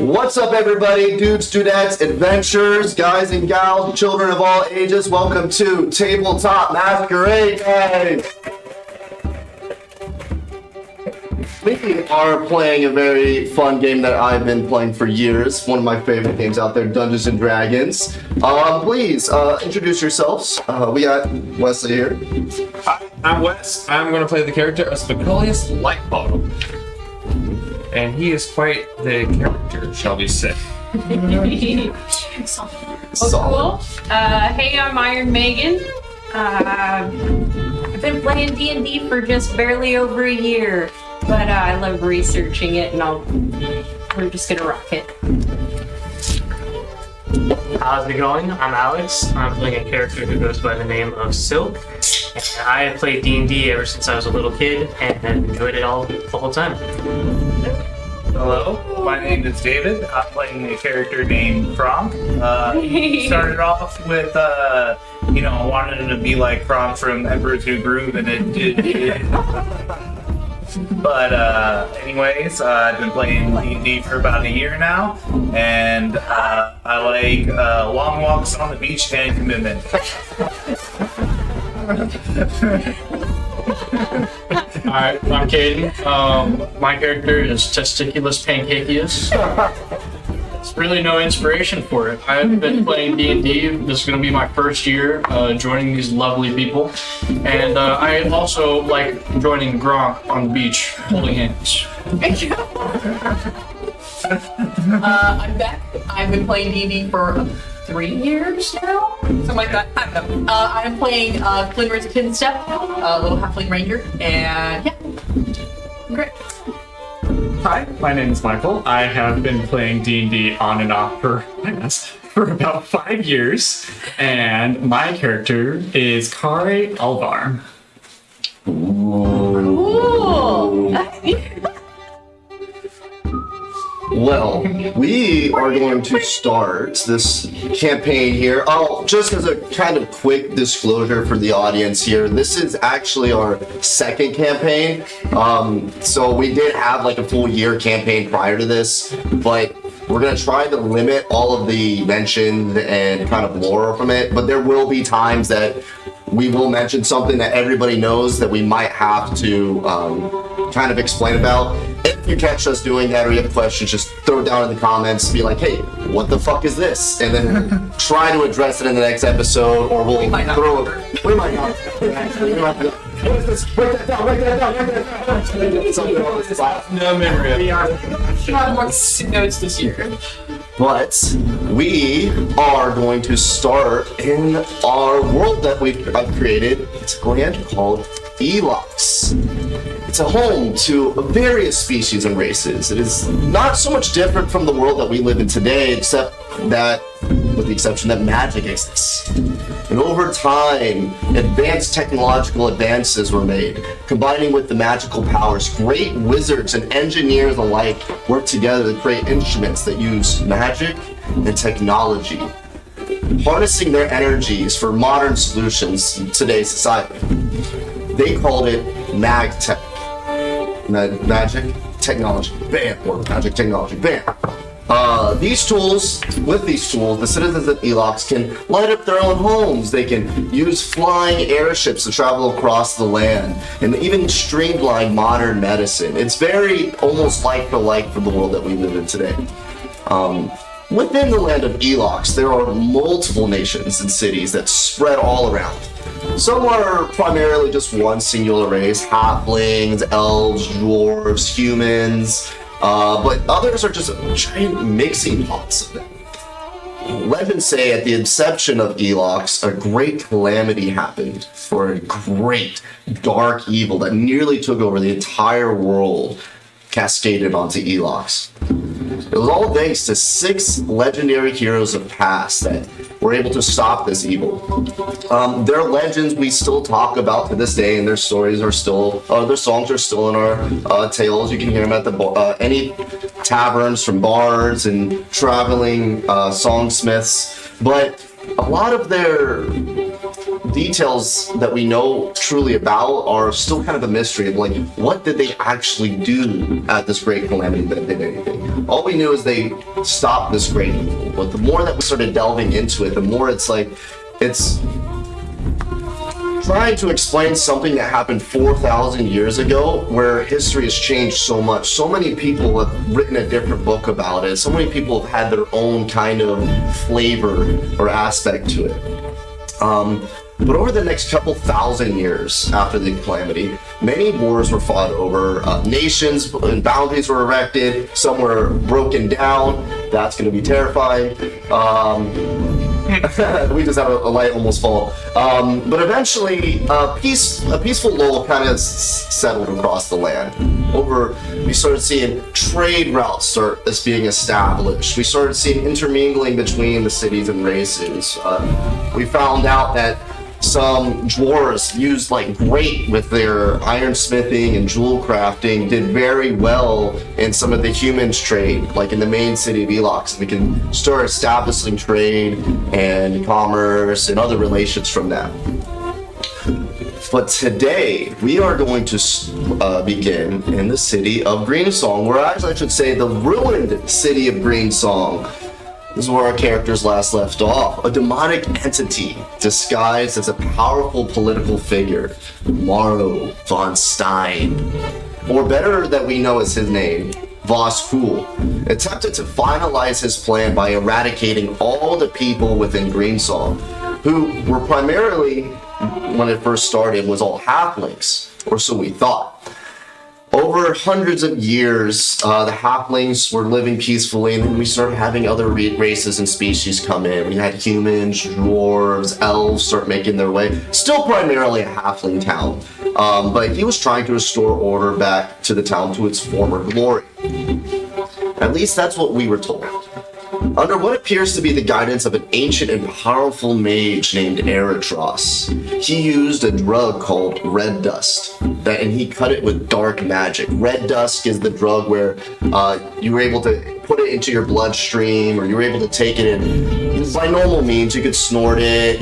What's up, everybody? Dudes, dudettes, adventurers, guys and gals, children of all ages. Welcome to Tabletop Masquerade, guys. We are playing a very fun game that I've been playing for years. One of my favorite games out there, Dungeons and Dragons. Please introduce yourselves. We got Wesley here. Hi, I'm Wes. I'm going to play the character of Spicolius Lightbottom. And he is quite the character, shall we say. Cool. Hey, I'm Iron Megan. I've been playing D&D for just barely over a year, but I love researching it, and we're just gonna rock it. How's it going? I'm Alex. I'm playing a character who goes by the name of Silk. And I have played D&D ever since I was a little kid and have enjoyed it all the whole time. Hello, my name is David. I'm playing a character named Kronk. Started off with, wanting to be like Kronk from Emperor's New Groove, and it did. But anyways, I've been playing D&D for about a year now, and I like long walks on the beach and commitment. Alright, I'm Caden. My character is Testiculus Pancakeus. There's really no inspiration for it. I've been playing D&D. This is going to be my first year joining these lovely people. And I also like joining Gronk on the beach, holding hands. I'm back. I've been playing D&D for 3 years now, something like that. I don't know. I'm playing Flinrin's Kinstep, a little halfling ranger, and yeah, great. Hi, my name is Michael. I have been playing D&D on and off for about 5 years, and my character is Kare Alvar. Cool. Well, we are going to start this campaign here. Oh, just as a kind of quick disclosure for the audience here, this is actually our second campaign. So we did have like a full year campaign prior to this, but we're going to try to limit all of the mentions and kind of lore from it. But there will be times that we will mention something that everybody knows that we might have to kind of explain about. If you catch us doing that or you have questions, just throw it down in the comments, be like, hey, what the fuck is this? And then try to address it in the next episode, or we'll throw it. We might not. Actually, we might not. What is this? Write that down, write that down, write that down. Something on this slide. No memory of it. We are not more notes this year. But we are going to start in our world that I've created. It's a land called Elox. It's a home to various species and races. It is not so much different from the world that we live in today, except that, with the exception that magic exists. And over time, advanced technological advances were made. Combining with the magical powers, great wizards and engineers alike work together to create instruments that use magic and technology, harnessing their energies for modern solutions in today's society. They called it MagTech. Magic technology, bam, or magic technology, bam. These tools, the citizens of Elox can light up their own homes. They can use flying airships to travel across the land, and even streamline modern medicine. It's very almost like for like for the world that we live in today. Within the land of Elox, there are multiple nations and cities that spread all around. Some are primarily just one singular race, halflings, elves, dwarves, humans, but others are just giant mixing pots of them. Legends say at the inception of Elox, a great calamity happened for a great dark evil that nearly took over the entire world, cascaded onto Elox. It was all thanks to 6 legendary heroes of past that were able to stop this evil. Their legends we still talk about to this day, and their stories are still, their songs are still in our tales. You can hear them at any taverns, from bars and traveling songsmiths. But a lot of their details that we know truly about are still kind of a mystery of like, what did they actually do at this great calamity that did anything? All we knew is they stopped this great evil. But the more that we started delving into it, the more it's like, it's trying to explain something that happened 4,000 years ago, where history has changed so much. So many people have written a different book about it. So many people have had their own kind of flavor or aspect to it. But over the next couple thousand years after the calamity, many wars were fought over, nations and boundaries were erected, some were broken down. That's going to be terrifying. We just had a light almost fall. But eventually, a peaceful lull kind of settled across the land. We started seeing trade routes start as being established. We started seeing intermingling between the cities and races. We found out that some dwarves used like great with their ironsmithing and jewel crafting, did very well in some of the humans trade, like in the main city of Elox. We can start establishing trade and commerce and other relations from that. But today we are going to begin in the city of Greensong, or actually I should say the ruined city of Greensong. This is where our characters last left off. A demonic entity disguised as a powerful political figure, Morrow von Stein, or better that we know as his name, Voskul, attempted to finalize his plan by eradicating all the people within Greensong, who were primarily, when it first started, was all halflings, or so we thought. Over hundreds of years, the halflings were living peacefully, and then we started having other races and species come in. We had humans, dwarves, elves start making their way. Still primarily a halfling town, but he was trying to restore order back to the town to its former glory. At least that's what we were told. Under what appears to be the guidance of an ancient and powerful mage named Eritros, he used a drug called red dust, and he cut it with dark magic. Red dust is the drug where you were able to put it into your bloodstream, or you were able to take it in. By normal means, you could snort it,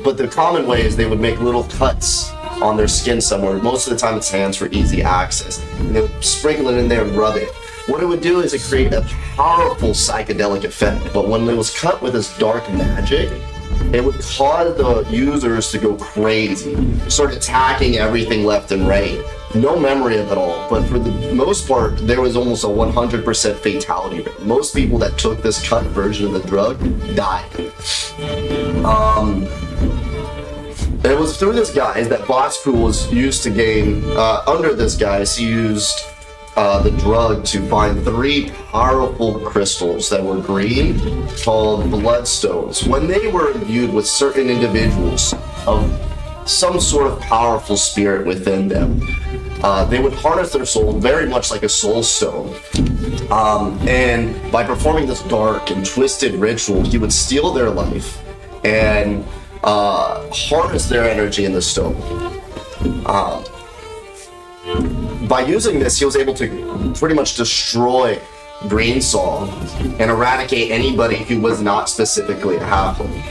but the common way is they would make little cuts on their skin somewhere. Most of the time it's hands for easy access. And they would sprinkle it in there and rub it. What it would do is it create a powerful psychedelic effect, but when it was cut with this dark magic, it would cause the users to go crazy, start attacking everything left and right. No memory of it all, but for the most part, there was almost a 100% fatality rate. Most people that took this cut version of the drug died. It was through this guy that Voskul was used to gain, under this guy, he used the drug to find 3 powerful crystals that were green called bloodstones. When they were imbued with certain individuals of some sort of powerful spirit within them, they would harness their soul very much like a soul stone. And by performing this dark and twisted ritual, he would steal their life and harness their energy in the stone. By using this, he was able to pretty much destroy Greensong and eradicate anybody who was not specifically a halfling.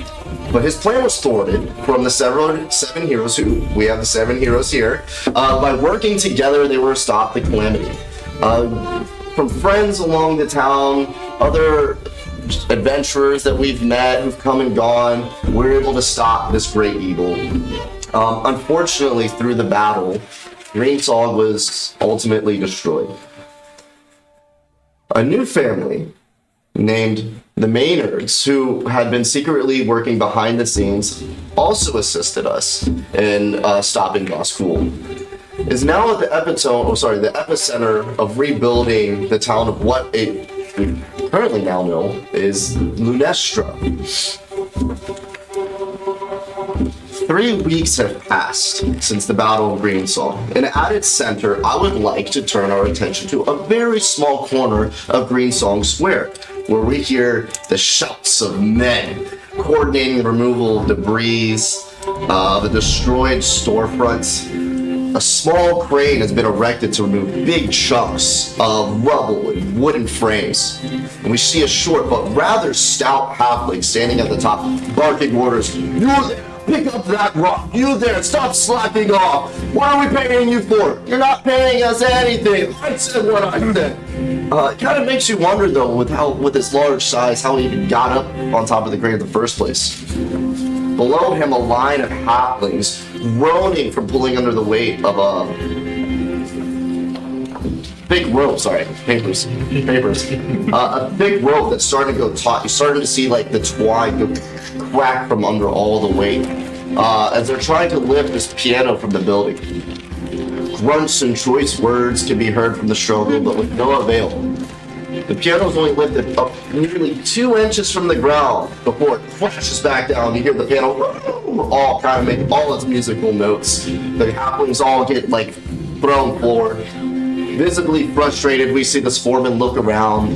But his plan was thwarted from the 7 heroes who, we have the 7 heroes here. By working together, they were to stop the calamity. From friends along the town, other adventurers that we've met who've come and gone, we were able to stop this great evil. Unfortunately, through the battle, Greensong was ultimately destroyed. A new family named the Maynards, who had been secretly working behind the scenes, also assisted us in stopping Voskul, is now at the epicenter of rebuilding the town of what we currently now know is Lunestra. 3 weeks have passed since the Battle of Greensong, and at its center, I would like to turn our attention to a very small corner of Greensong Square, where we hear the shouts of men coordinating the removal of debris, the destroyed storefronts. A small crane has been erected to remove big chunks of rubble and wooden frames. And we see a short but rather stout halfling standing at the top, barking orders, "You there! pick up that rock. You there, stop slacking off. What are we paying you for? You're not paying us anything. I said what I said. It kind of makes you wonder, though, with his large size, how he even got up on top of the crane in the first place. Below him, a line of halflings groaning from pulling under the weight of a big rope. Sorry, papers. A big rope that's starting to go taut. You're starting to see like the twine go crack from under all the weight as they're trying to lift this piano from the building. Grunts and choice words can be heard from the struggle, but with no avail. The piano is only lifted up nearly 2 inches from the ground before it crashes back down. You hear the piano all kind of make all its musical notes. The halflings all get like thrown forward. Visibly frustrated, we see this foreman look around.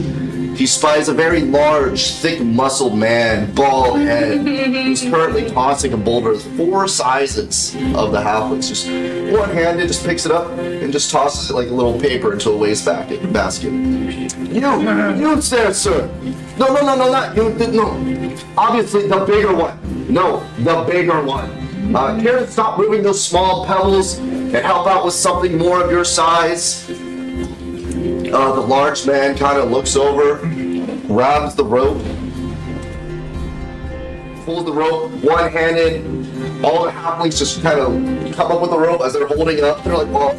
He spies a very large, thick-muscled man, bald head, who's currently tossing a boulder with 4 sizes of the halflings. Just one-handed, just picks it up and just tosses it like a little paper into a basket. You there, sir. No, not you. No, obviously the bigger one. No, the bigger one. Care to stop moving those small pebbles and help out with something more of your size? The large man kind of looks over, grabs the rope, pulls the rope one-handed. All the halflings just kind of come up with the rope as they're holding it up. They're like, whoa!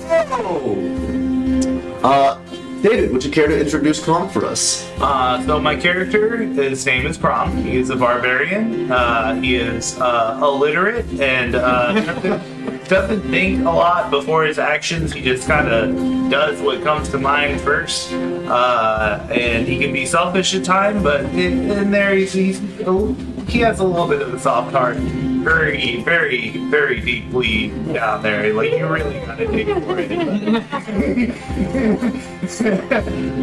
David, would you care to introduce Kronk for us? So my character, his name is Kronk. He is a barbarian. He is illiterate and doesn't think a lot before his actions. He just kind of does what comes to mind first. And he can be selfish at times, but in there he has a little bit of a soft heart. Very, very, very deeply down there. Like, you really gotta dig for it.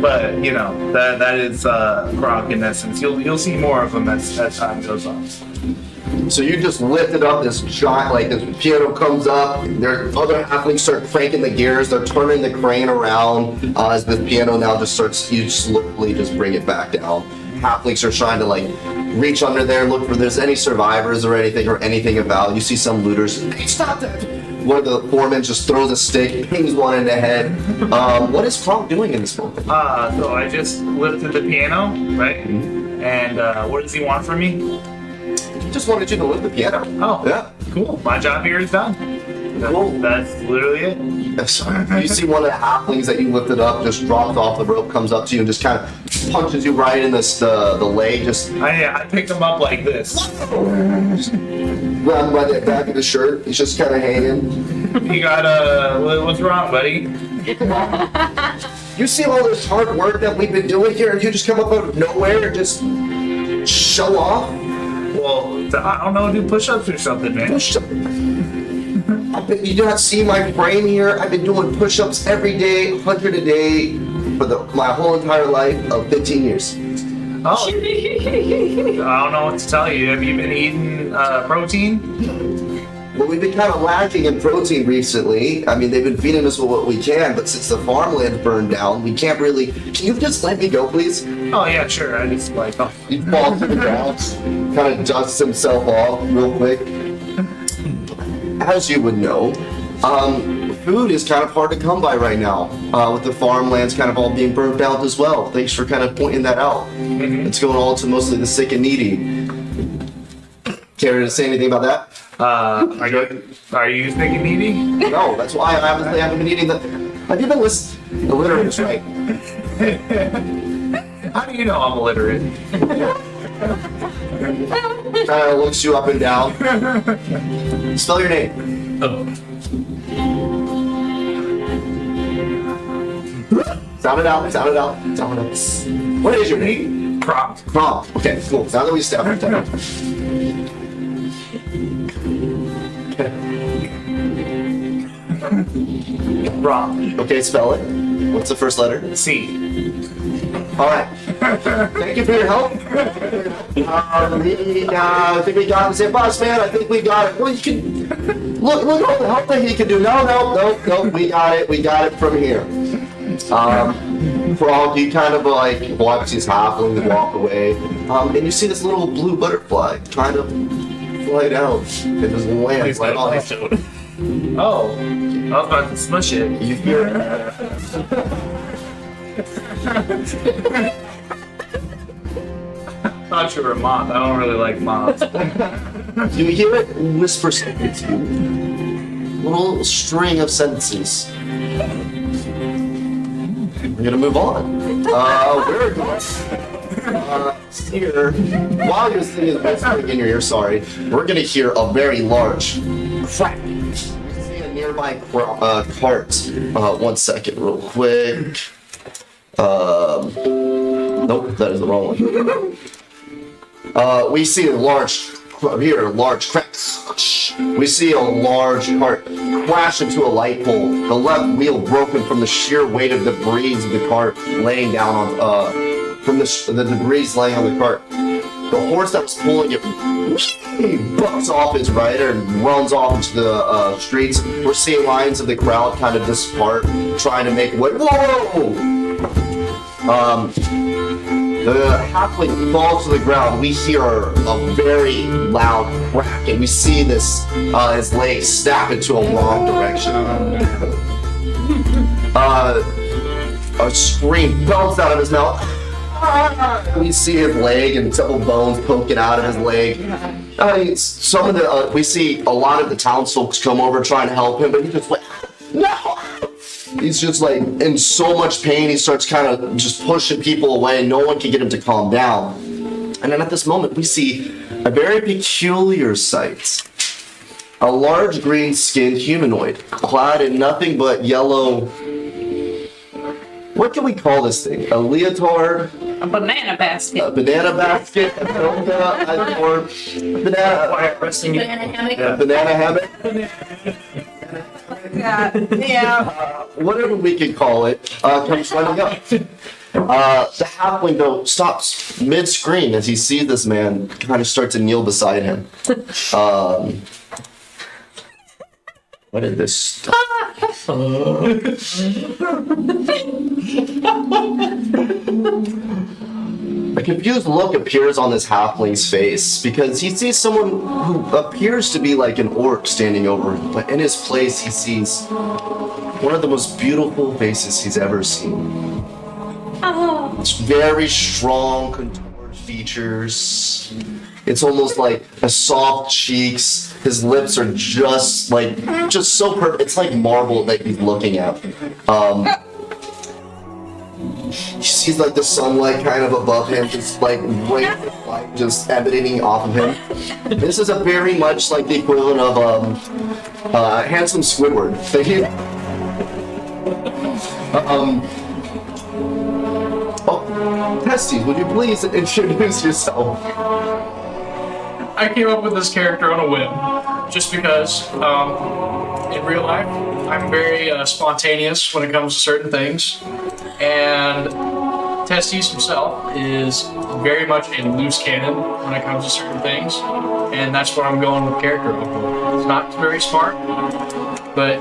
But, you know, that is Kronk in essence. You'll see more of him as time goes on. So you just lifted up this giant, like this piano comes up, their other halflings start cranking the gears, they're turning the crane around as the piano now just starts, you slowly just bring it back down. Halflings are trying to like reach under there, look for there's any survivors or anything of value. You see some looters, hey, stop that! One of the foremen just throws a stick, pings one in the head. What is Kronk doing in this moment? So I just lifted the piano, right? Mm-hmm. And what does he want from me? Just wanted you to lift the piano. Oh, Yeah. cool. My job here is done. Cool. That's literally it. You see one of the halflings that you lifted up just drops off the rope, comes up to you, and just kind of punches you right in the leg. Just I picked him up like this. grabbed by the back of his shirt. He's just kind of hanging. You got what's wrong, buddy? You see all this hard work that we've been doing here, and you just come up out of nowhere and just show off. Well, I don't know, do push-ups or something, man. You do not see my frame here. I've been doing push-ups every day, 100 a day, for my whole entire life of 15 years. Oh, I don't know what to tell you. Have you been eating protein? Well, we've been kind of lacking in protein recently. I mean, they've been feeding us with what we can, but since the farmland burned down, we can't really... Can you just let me go, please? Oh, yeah, sure. I just like... Oh. He falls to the ground, kind of dusts himself off real quick. As you would know, food is kind of hard to come by right now, with the farmlands kind of all being burnt out as well. Thanks for kind of pointing that out. Mm-hmm. It's going all to mostly the sick and needy. Care to say anything about that? Are you thinking needy? No, that's why I obviously haven't been eating the... Have you been listening? Illiterate, right? How do you know I'm illiterate? Kind of looks you up and down. Spell your name. Oh. Sound it out. What is your name? Kronk. Kronk. Okay, cool. Now that we established that. Kronk. Okay, spell it. What's the first letter? C. All right. Thank you for your help. I think we got it. Boss man, I think we got it. Well, you can look at all the help that he can do. No. We got it from here. Frog, you kind of like watch his halfling walk away, and you see this little blue butterfly kind of fly down and just lands right on his shoulder. Oh, I was about to smush it. You hear Thought you were a moth. I don't really like moths. you hear it whisper something to you. Little string of sentences. We're gonna move on. We're going here. While you're singing whispering in your ear, sorry, we're gonna hear a very large crack. You see a nearby cart. 1 second, real quick. Nope, that is the wrong one. We see a large crack. We see a large cart crash into a light pole. The left wheel broken from the sheer weight of debris of the cart laying down on from the debris laying on the cart. The horse that was pulling it bucks off his rider and runs off into the streets. We're seeing lines of the crowd kind of disapart, trying to make way. Whoa! The halfling falls to the ground. We hear a very loud crack, and we see this his legs snap into a wrong direction. A scream bells out of his mouth. We see his leg and several bones poking out of his leg. Some of the we see a lot of the townsfolk come over trying to help him, but he just like, no. He's just like in so much pain. He starts kind of just pushing people away. No one can get him to calm down. And then at this moment, we see a very peculiar sight. A large green-skinned humanoid, clad in nothing but yellow. What can we call this thing? A leotard? A banana basket. A banana basket? A toga? Or banana? Quiet resting. Banana hammock. A banana hammock? Yeah. Whatever we can call it, comes running up. The halfling though stops mid-scream as he sees this man kind of start to kneel beside him. What did this? A confused look appears on this halfling's face because he sees someone who appears to be like an orc standing over him, but in his place he sees one of the most beautiful faces he's ever seen. Oh. It's very strong, contoured features. It's almost like a soft cheeks. His lips are just so perfect. It's like marble that he's looking at. He sees like the sunlight kind of above him, just like rays of light just emanating off of him. This is a very much like the equivalent of handsome Squidward. Testes, would you please introduce yourself? I came up with this character on a whim, just because in real life I'm very spontaneous when it comes to certain things, and Testes himself is very much a loose cannon when it comes to certain things, and that's what I'm going with character overall. It's not very smart, but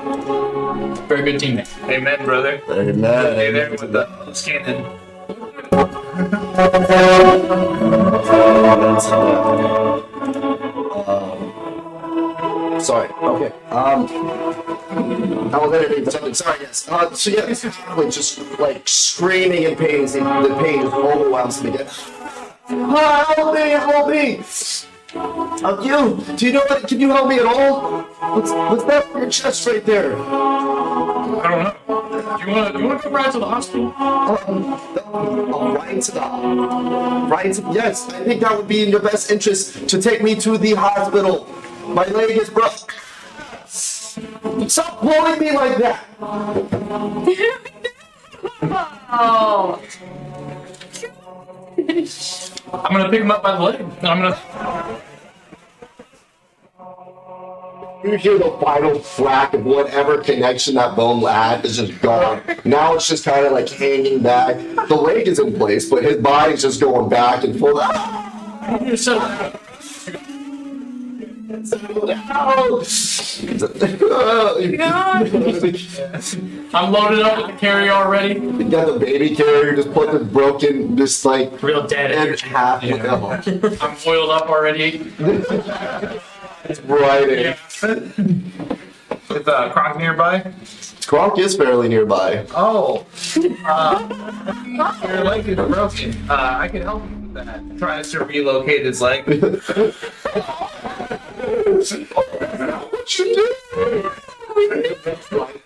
very good teammate. Amen, brother. Amen. Hey there with the cannon. Sorry. Okay. I was editing something. Sorry. Yes. So yeah, this halfling just like screaming in pain. The pain just overwhelms him again. Help me! Help me! You? Do you know what? Can you help me at all? What's that on your chest right there? I don't know. You wanna come right to the hospital? Yes, I think that would be in your best interest to take me to the hospital. My leg is broke. Stop pulling me like that. Oh. I'm gonna pick him up by the leg. And I'm gonna. You hear the final crack of whatever connection that bone had is just gone. Now it's just kind of like hanging back. The leg is in place, but his body's just going back and forth. I'm loaded up with the carry already. You got the baby carrier, just put the broken, just like Real dead in energy. half. I'm oiled up already. It's right in. Is Kronk nearby? Kronk is fairly nearby. Oh. Your leg is broken. I can help you with that. Tries to relocate his leg. What you do?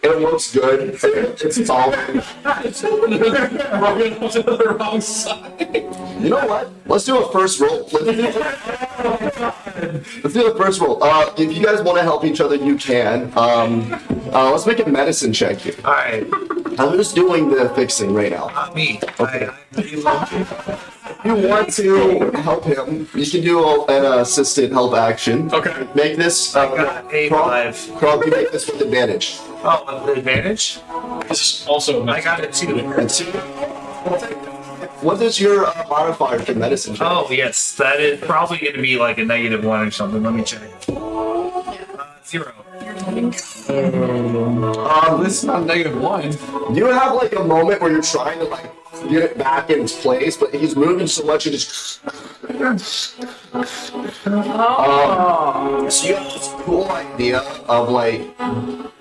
It looks good. It's solid. the wrong side. You know what? Let's do a first roll. Let's do the first roll. If you guys want to help each other, you can. Let's make a medicine check here. Alright. I'm just doing the fixing right now. Not me. Okay. I'm relocating. If you want to help him, you can do an assisted help action. Okay. Make this. I got a Kronk, 5. Kronk, you make this with advantage. Oh, with the advantage? This is also. I got it too. And two. What is your modifier for medicine check? Oh, yes. That is probably going to be like a -1 or something. Let me check. 0. This is not -1. You have like a moment where you're trying to like get it back in its place, but he's moving so much it just. So you have this cool idea of like,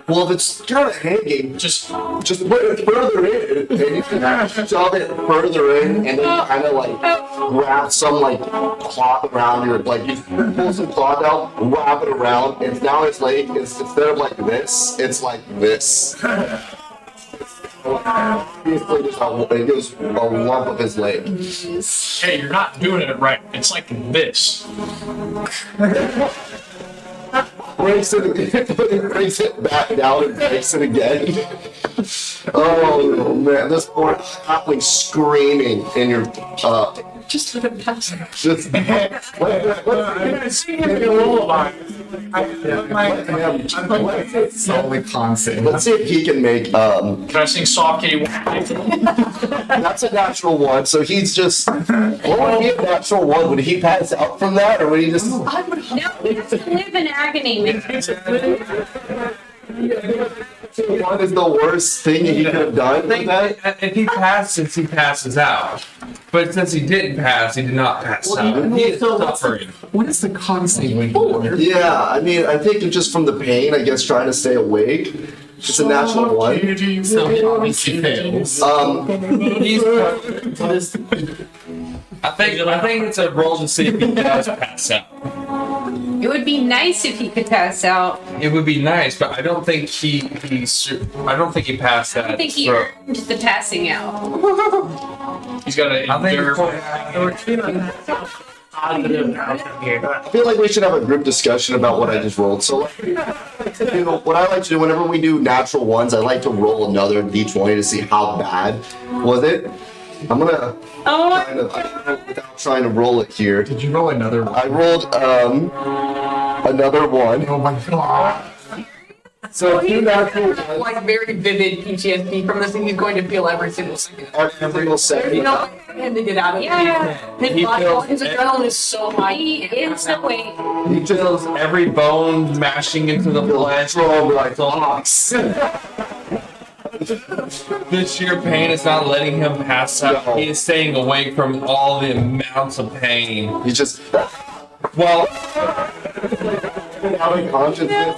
well, if it's kind of hanging, just put it further in, and you can shove it further in, and then kind of like grab some like cloth around your like you pull some cloth out, wrap it around, and now it's like instead of like this, it's like this. Basically, just it goes a lump of his leg. Hey, you're not doing it right. It's like this. Breaks it back down and breaks it again. Oh man, this poor halfling screaming in your Just let him pass. just let's see him in a lullaby. It's only constant. see if he can make Can I sing Soft Kitty? that's a natural one, so he's just what would he a natural one? Would he pass out from that or would he just No, he has to live in agony. one is the worst thing he could have done I with think that? if he passes, he passes out. But since he didn't pass, he did not pass out. He is suffering. What is the constant for? Yeah, I mean I think just from the pain, I guess trying to stay awake. It's a natural one. So he fails. He's, I think it's a roll to see if he does pass out. It would be nice if he could pass out. It would be nice, but I don't think he passed that. I think he throw. earned the passing out. He's got to I think Positive outcome here. I feel like we should have a group discussion about what I just rolled. So, what I like to do whenever we do natural ones, I like to roll another d20 to see how bad was it. I'm gonna kind of without trying to roll it here. Did you roll another one? I rolled another one. Oh my god. So two natural ones Like very vivid PTSD from this, and he's going to feel every single second. every single second. You know, for him to get out of Yeah. his adrenaline is so high. He is awake. he feels every bone mashing into the flesh. Throw like ox. The sheer pain is not letting him pass out. No. He is staying awake from all the amounts of pain. He's just Well, having consciousness.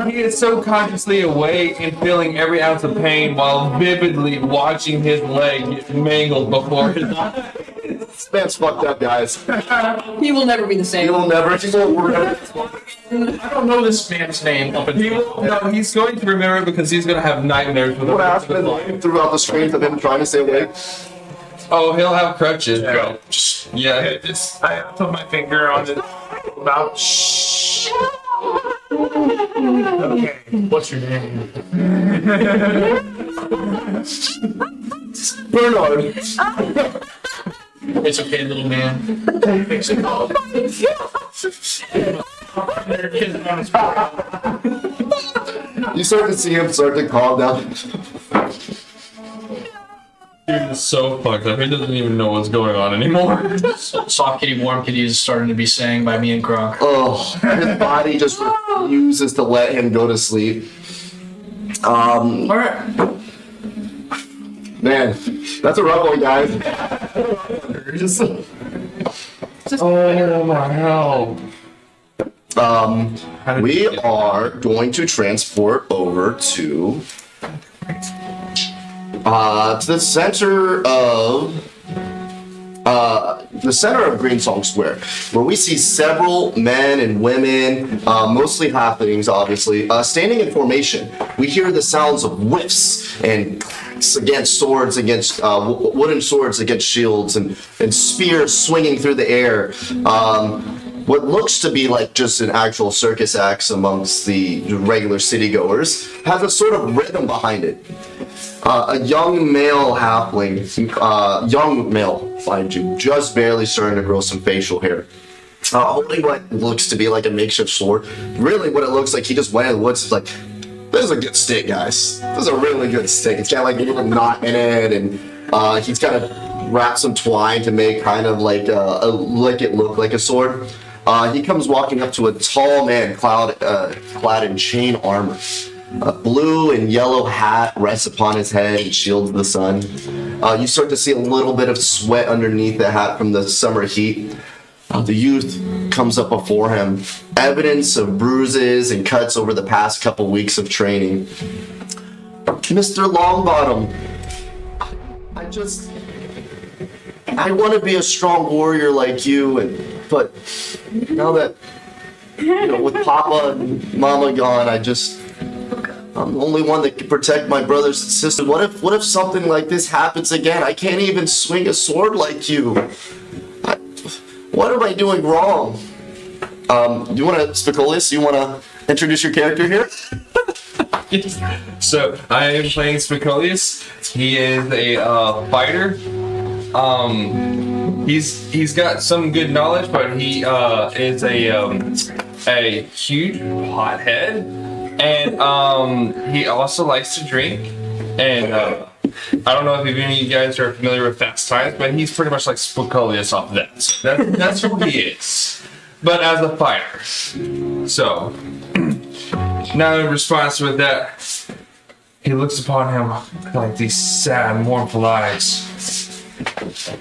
he is so consciously awake and feeling every ounce of pain while vividly watching his leg get mangled before his eyes. This man's fucked up, guys. He will never be the He same. will never. He will remember. I don't know this man's name up until. No, he's going to remember it because he's going to have nightmares with What happened throughout the screens of him trying to stay awake? Oh, he'll have crutches. Yeah. Yeah. I put my finger on his mouth. Shh. Okay. What's your name? Bernard. It's okay, little man. Fix it all. You start to see him start to calm down. Dude is so fucked up. He doesn't even know what's going on anymore. Soft Kitty, Warm Kitty is starting to be sang by me and Gronk. Oh, his body just refuses to let him go to sleep. Alright. Man, that's a rough one, guys. Oh my hell. We are going to transport over to the center of Greensong Square, where we see several men and women, mostly halflings, obviously, standing in formation. We hear the sounds of whiffs and clacks against swords, against wooden swords against shields, and spears swinging through the air. What looks to be like just an actual circus act amongst the regular city-goers has a sort of rhythm behind it. A young male halfling, young male, mind you, just barely starting to grow some facial hair, holding what looks to be like a makeshift sword. Really, what it looks like, he just went in the woods. It's like, this is a good stick, guys. This is a really good stick. It's got like a little knot in it, and he's kind of wrapped some twine to make kind of like it look like a sword. He comes walking up to a tall man clad in chain armor. A blue and yellow hat rests upon his head and shields the sun. You start to see a little bit of sweat underneath the hat from the summer heat. The youth comes up before him, evidence of bruises and cuts over the past couple weeks of training. Mr. Longbottom, I want to be a strong warrior like you, but now that, with Papa and Mama gone, I'm the only one that can protect my brothers and sisters. What if something like this happens again? I can't even swing a sword like you. What am I doing wrong? You want to, Spicolius, you want to introduce your character here? So, I am playing Spicolius. He is a fighter. He's got some good knowledge, but he is a huge hothead, and he also likes to drink. And I don't know if any of you guys are familiar with Fast Times, but he's pretty much like Spicolius off that. So that's who he is, but as a fighter. So now in response with that, he looks upon him like these sad, mournful eyes.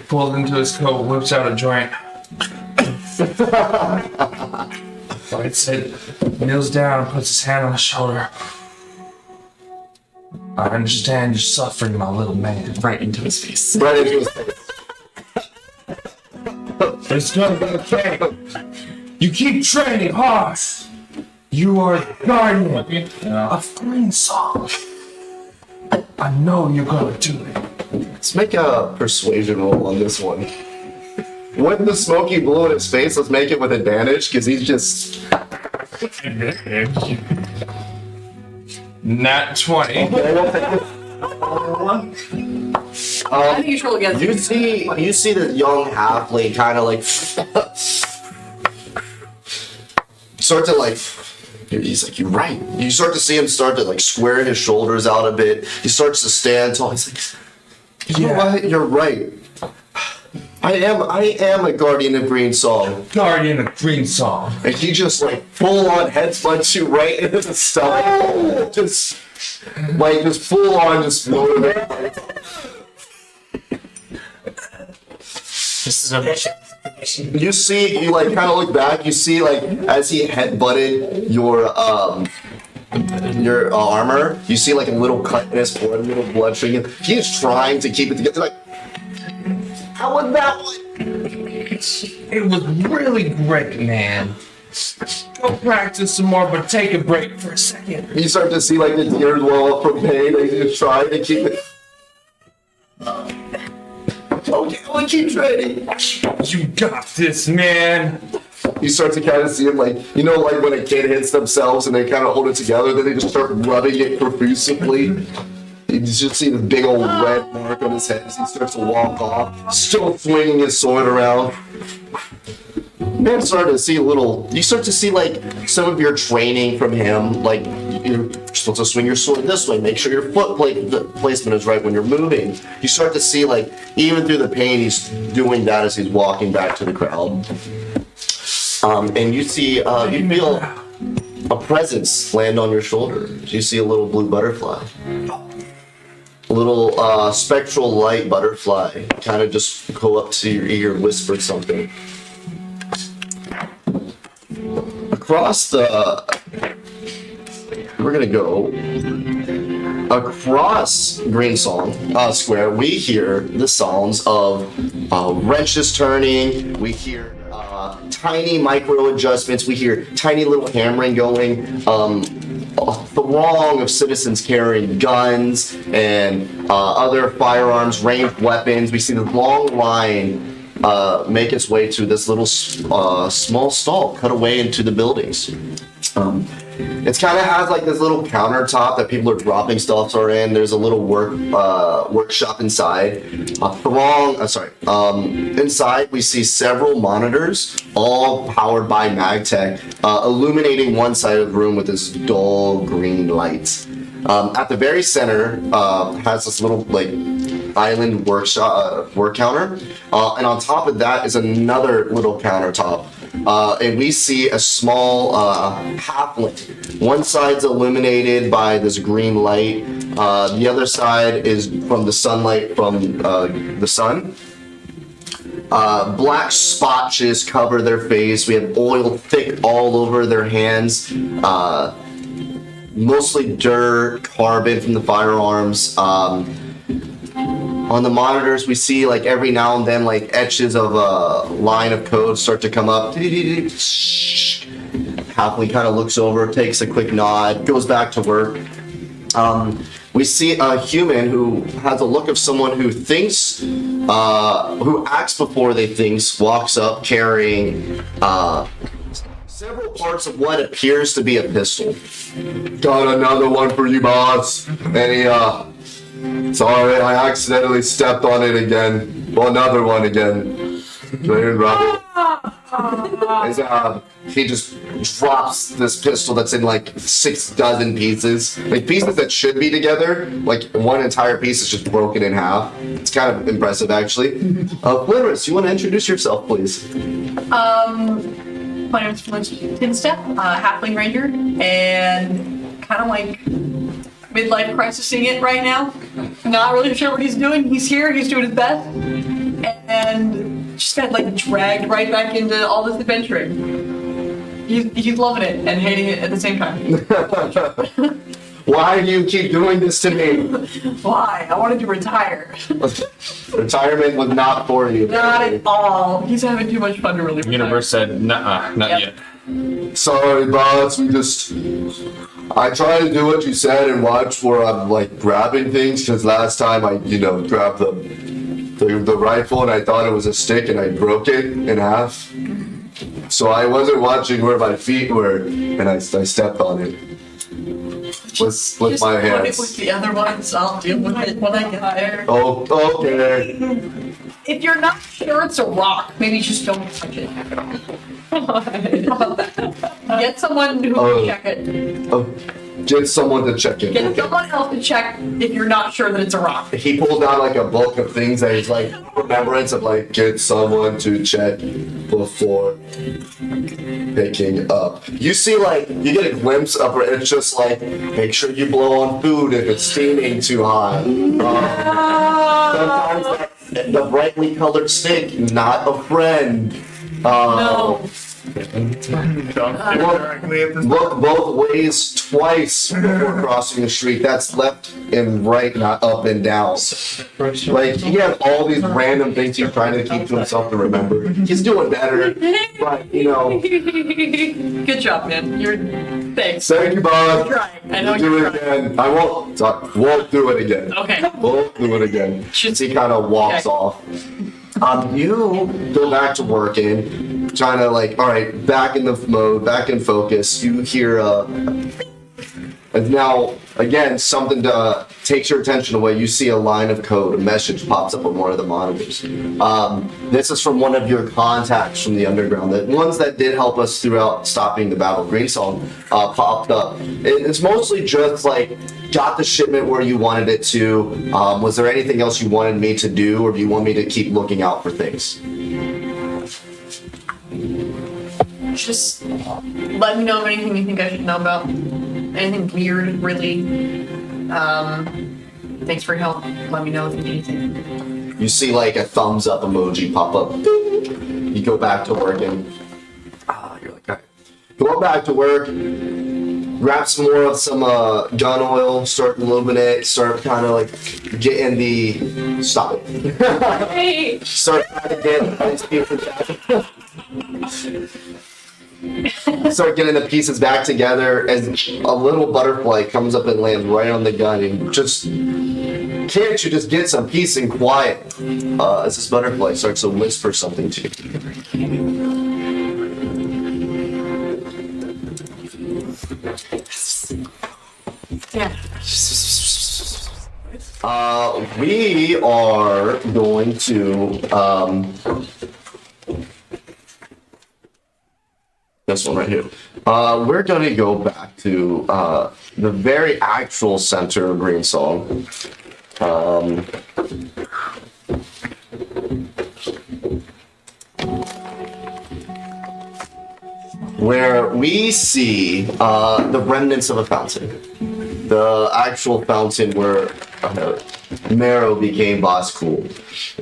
Pulls into his coat, whips out a joint. Lights it, kneels down, and puts his hand on his shoulder. I understand your suffering, my little man. Right into his face. Right into his face. It's gonna be okay. You keep training hard. You are the guardian of Greensong. I know you're gonna do it. Let's make a persuasion roll on this one. With the smoky blue in his face, let's make it with advantage, because he's just... Nat 20. How do you roll against You see the young halfling kind of like... start to like... He's like, you're right. You start to see him start to like square his shoulders out a bit. He starts to stand tall. He's like... You know what? You're right. I am a guardian of Greensong. Guardian of Greensong. And he just like full on headbutts you right into the stomach. Oh! Just full on just motivate. This is a mission. You like kind of look back, you see like as he headbutted your armor, you see like a little cut in his forehead, a little blood streaming. He's trying to keep it together. Like, how was that one? It was really great, man. Go practice some more, but take a break for a second. You start to see like the tears well up from pain. Like he's just trying to keep it. Okay, I'll keep training. You got this, man. You start to kind of see him like, like when a kid hits themselves and they kind of hold it together, then they just start rubbing it profusely. You just see the big old red mark on his head as he starts to walk off, still swinging his sword around. Man, you start to see like some of your training from him, like you're supposed to swing your sword this way, make sure your foot placement is right when you're moving. You start to see like, even through the pain, he's doing that as he's walking back to the crowd. And you see, you feel a presence land on your shoulder. You see a little blue butterfly. A little spectral light butterfly kind of just go up to your ear and whisper something. across the. We're gonna go across Greensong Square. We hear the sounds of wrenches turning. We hear tiny micro adjustments. We hear tiny little hammering going. A throng of citizens carrying guns and other firearms, ranged weapons. We see the long line make its way to this little small stall cut away into the buildings. It's kind of has like this little countertop that people are dropping stuff are in. There's a little workshop inside. Inside we see several monitors, all powered by MagTech, illuminating one side of the room with this dull green light. At the very center has this little like island work counter, and on top of that is another little countertop. And we see a small halfling. One side's illuminated by this green light. The other side is from the sunlight from the sun. Black spotches cover their face. We have oil thick all over their hands. Mostly dirt, carbon from the firearms. On the monitors, we see like every now and then like etches of a line of code start to come up. Halfling kind of looks over, takes a quick nod, goes back to work. We see a human who has a look of someone who thinks, who acts before they thinks, walks up carrying several parts of what appears to be a pistol. Got another one for you, boss. Sorry, I accidentally stepped on it again. Well, another one again. He just drops this pistol that's in like 6 dozen pieces. Like pieces that should be together. Like one entire piece is just broken in half. It's kind of impressive, actually. Flynris, you want to introduce yourself, please? My name's Tinstep, halfling ranger, and kind of like midlife crisising it right now. Not really sure what he's doing. He's here, he's doing his best, and just got like dragged right back into all this adventuring. He's loving it and hating it at the same time. Why do you keep doing this to me? Why? I wanted to retire. Retirement was not for you. Not at all. He's having too much fun to really retire. Universe said, nah, not yet. Sorry, boss. I try to do what you said and watch where I'm like grabbing things, because last time I, grabbed the rifle and I thought it was a stick and I broke it in half. So I wasn't watching where my feet were and I stepped on it. With my hands. Just with the other ones, I'll deal with it when I get there. Oh, okay. If you're not sure it's a rock, maybe just don't touch it. How about that? Get someone who can check it. Get someone to check it. Get someone else to check if you're not sure that it's a rock. He pulled out like a book of things that he's like remembrance of like get someone to check before picking up. You see like you get a glimpse of it. It's just like make sure you blow on food if it's steaming too hot. Sometimes the brightly colored stick, not a friend. No. Look both ways twice before crossing the street. That's left and right, not up and down. Like he has all these random things he's trying to keep to himself to remember. He's doing better, but Good job, man. Thanks. Thank you, Bob. Trying. I know do you're it trying. again. I won't do it again. Okay. Won't do it again. He kind of walks off. You go back to working, trying to like, all right, back in the mode, back in focus. You hear and now again something takes your attention away. You see a line of code, a message pops up on one of the monitors. This is from one of your contacts from the underground. The ones that did help us throughout stopping the Battle of Greensong popped up. It's mostly just like got the shipment where you wanted it to. Was there anything else you wanted me to do, or do you want me to keep looking out for things? Just let me know of anything you think I should know about. Anything weird, really. Thanks for your help. Let me know if you need anything. You see like a thumbs up emoji pop up. You go back to work and you're like, all right. Go go back to work, grab some more of some gun oil, start illuminate, start kind of like getting the stop it. Hey. Start trying to get these pieces start getting the pieces back together as a little butterfly comes up and lands right on the gun and just can't you just get some peace and quiet as this butterfly starts to whisper something to you. Yeah. We are going to this one right here. We're going to go back to the very actual center of Greensong. Where we see the remnants of a fountain. The actual fountain where Marrow became Boss Cool.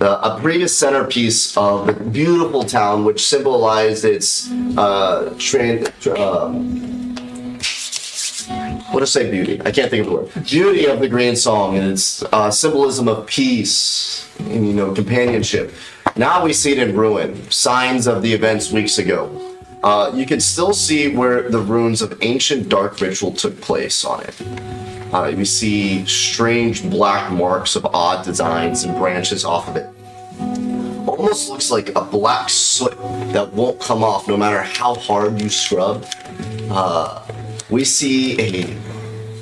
A previous centerpiece of the beautiful town, which symbolized its what to say beauty? I can't think of the word. Beauty of the Greensong and its symbolism of peace and companionship. Now we see it in ruin, signs of the events weeks ago. You can still see where the ruins of ancient dark ritual took place on it. We see strange black marks of odd designs and branches off of it. Almost looks like a black soot that won't come off no matter how hard you scrub. We see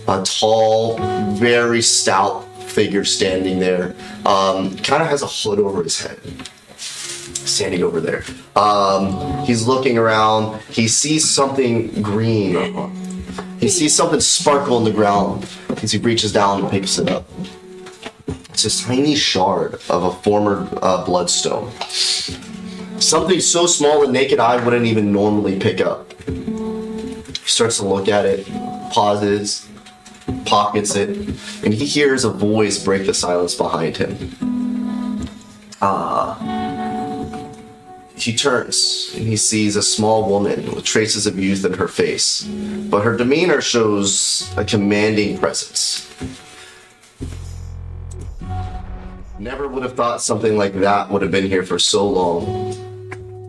a tall, very stout figure standing there. Kind of has a hood over his head. Standing over there. He's looking around. He sees something green. He sees something sparkle in the ground as he reaches down and picks it up. It's a tiny shard of a former bloodstone. Something so small the naked eye wouldn't even normally pick up. He starts to look at it, pauses, pockets it, and he hears a voice break the silence behind him. He turns and he sees a small woman with traces of youth in her face, but her demeanor shows a commanding presence. Never would have thought something like that would have been here for so long,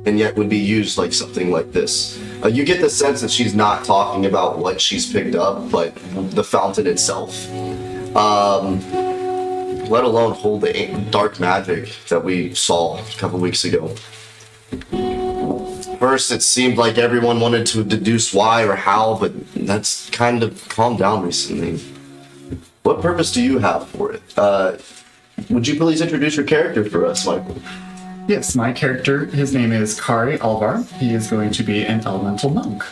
and yet would be used like something like this. You get the sense that she's not talking about what she's picked up, but the fountain itself. Let alone hold the dark magic that we saw a couple weeks ago. First, it seemed like everyone wanted to deduce why or how, but that's kind of calmed down recently. What purpose do you have for it? Would you please introduce your character for us, Michael? Yes, my character, his name is Kari Alvar. He is going to be an elemental monk.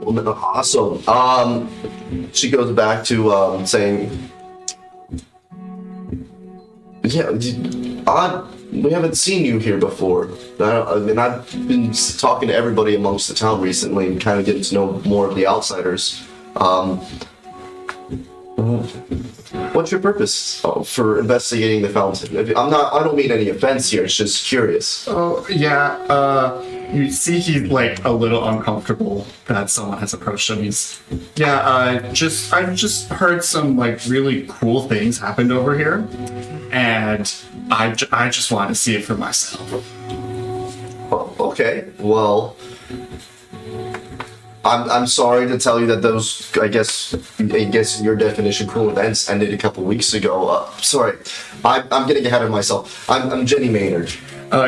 Awesome. She goes back to saying, yeah, we haven't seen you here before. And I've been talking to everybody amongst the town recently and kind of getting to know more of the outsiders. What's your purpose for investigating the fountain? I don't mean any offense here, it's just curious. Oh, yeah, you see he's like a little uncomfortable that someone has approached him. I've just heard some like really cool things happened over here, and I just wanted to see it for myself. Oh, okay, well, I'm sorry to tell you that those, I guess in your definition, cool events ended a couple weeks ago. Sorry, I'm getting ahead of myself. I'm Jenny Maynard.